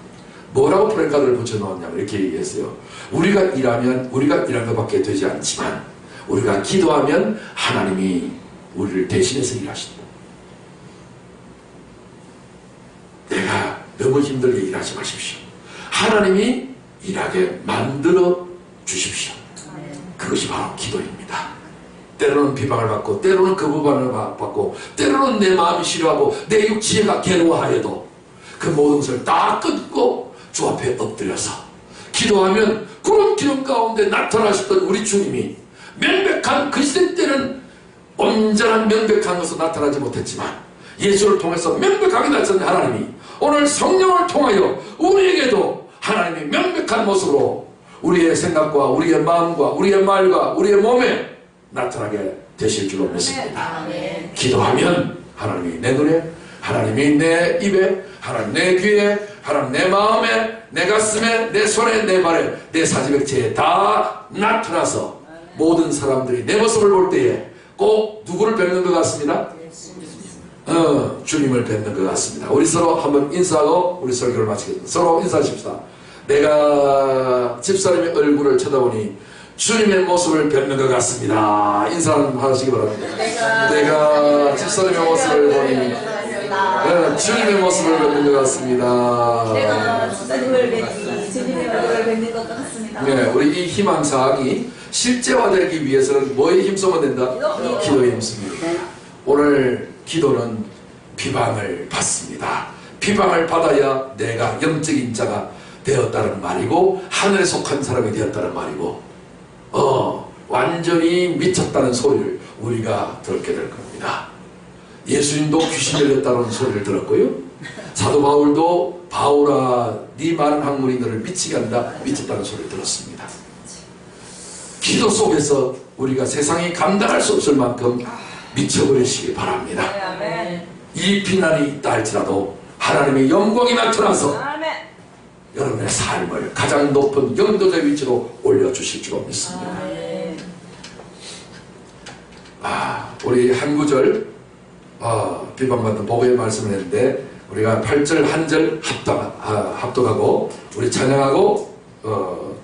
뭐라고 프랜카드를 붙여놓았냐면 이렇게 얘기했어요. 우리가 일하면 우리가 일한 것밖에 되지 않지만 우리가 기도하면 하나님이 우리를 대신해서 일하신다. 내가 너무 힘들게 일하지 마십시오. 하나님이 일하게 만들어 주십시오. 그것이 바로 기도입니다. 때로는 비방을 받고 때로는 거부반응을 받고 때로는 내 마음이 싫어하고 내 육지혜가 괴로워하여도 그 모든 것을 다 끊고 주 앞에 엎드려서 기도하면 그런 기름 가운데 나타나셨던 우리 주님이 명백한 그 시대 때는 온전한 명백한 것으로 나타나지 못했지만 예수를 통해서 명백하게 나타난 하나님이 오늘 성령을 통하여 우리에게도 하나님이 명백한 모습으로 우리의 생각과 우리의 마음과 우리의 말과 우리의 몸에 나타나게 되실 줄로 믿습니다. 기도하면 하나님이 내 눈에, 하나님이 내 입에, 하나님 내 귀에, 하나님 내 마음에, 내 가슴에, 내 손에, 내 발에, 내 사지백체에 다 나타나서 모든 사람들이 내 모습을 볼 때에 꼭 누구를 뵙는 것 같습니다? 주님을 뵙는 것 같습니다. 우리 서로 한번 인사하고 우리 설교를 마치겠습니다. 서로 인사하십시다. 내가 집사님의 얼굴을 쳐다보니 주님의 모습을 뵙는 것 같습니다. 인사 하시기 바랍니다. 내가 집사님의 모습을 보니 주님의 모습을 뵙는 것 같습니다. 내가 주님의 얼굴을 뵙는 것 같습니다. 네, 우리 이 희망사항이 실제화되기 위해서는 뭐에 힘쓰면 된다? 기도에 힘씁니다. 오늘 기도는 비방을 받습니다. 비방을 받아야 내가 영적인 자가 되었다는 말이고 하늘에 속한 사람이 되었다는 말이고 완전히 미쳤다는 소리를 우리가 듣게 될 겁니다. 예수님도 귀신 열렸다는 소리를 들었고요. 사도 바울도 바울아 네 많은 학문이 너를 미치게 한다 미쳤다는 소리를 들었습니다. 기도 속에서 우리가 세상이 감당할 수 없을 만큼 미쳐버리시기 바랍니다. 이 비난이 있다 할지라도 하나님의 영광이 나타나서 여러분의 삶을 가장 높은 영도자 위치로 올려주실 줄 믿습니다. 우리 한 구절 비방받는 복의 말씀을 했는데 우리가 8절 한 절 합독하고 우리 찬양하고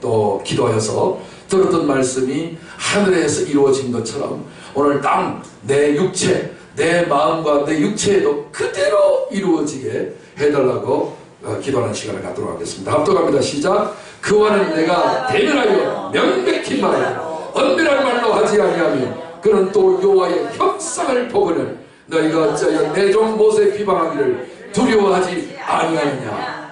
또 기도하여서 들었던 말씀이 하늘에서 이루어진 것처럼 오늘 땅 내 육체 내 마음과 내 육체에도 그대로 이루어지게 해달라고 기도하는 시간을 갖도록 하겠습니다. 합독합니다. 시작. 그와는 내가 대면하여 명백히 말하여 언변할 말로 하지 아니하며 그는 또 여호와의 형상을 보거늘 너희가 어찌하여 내 종 모세 비방하기를 두려워하지 아니하느냐.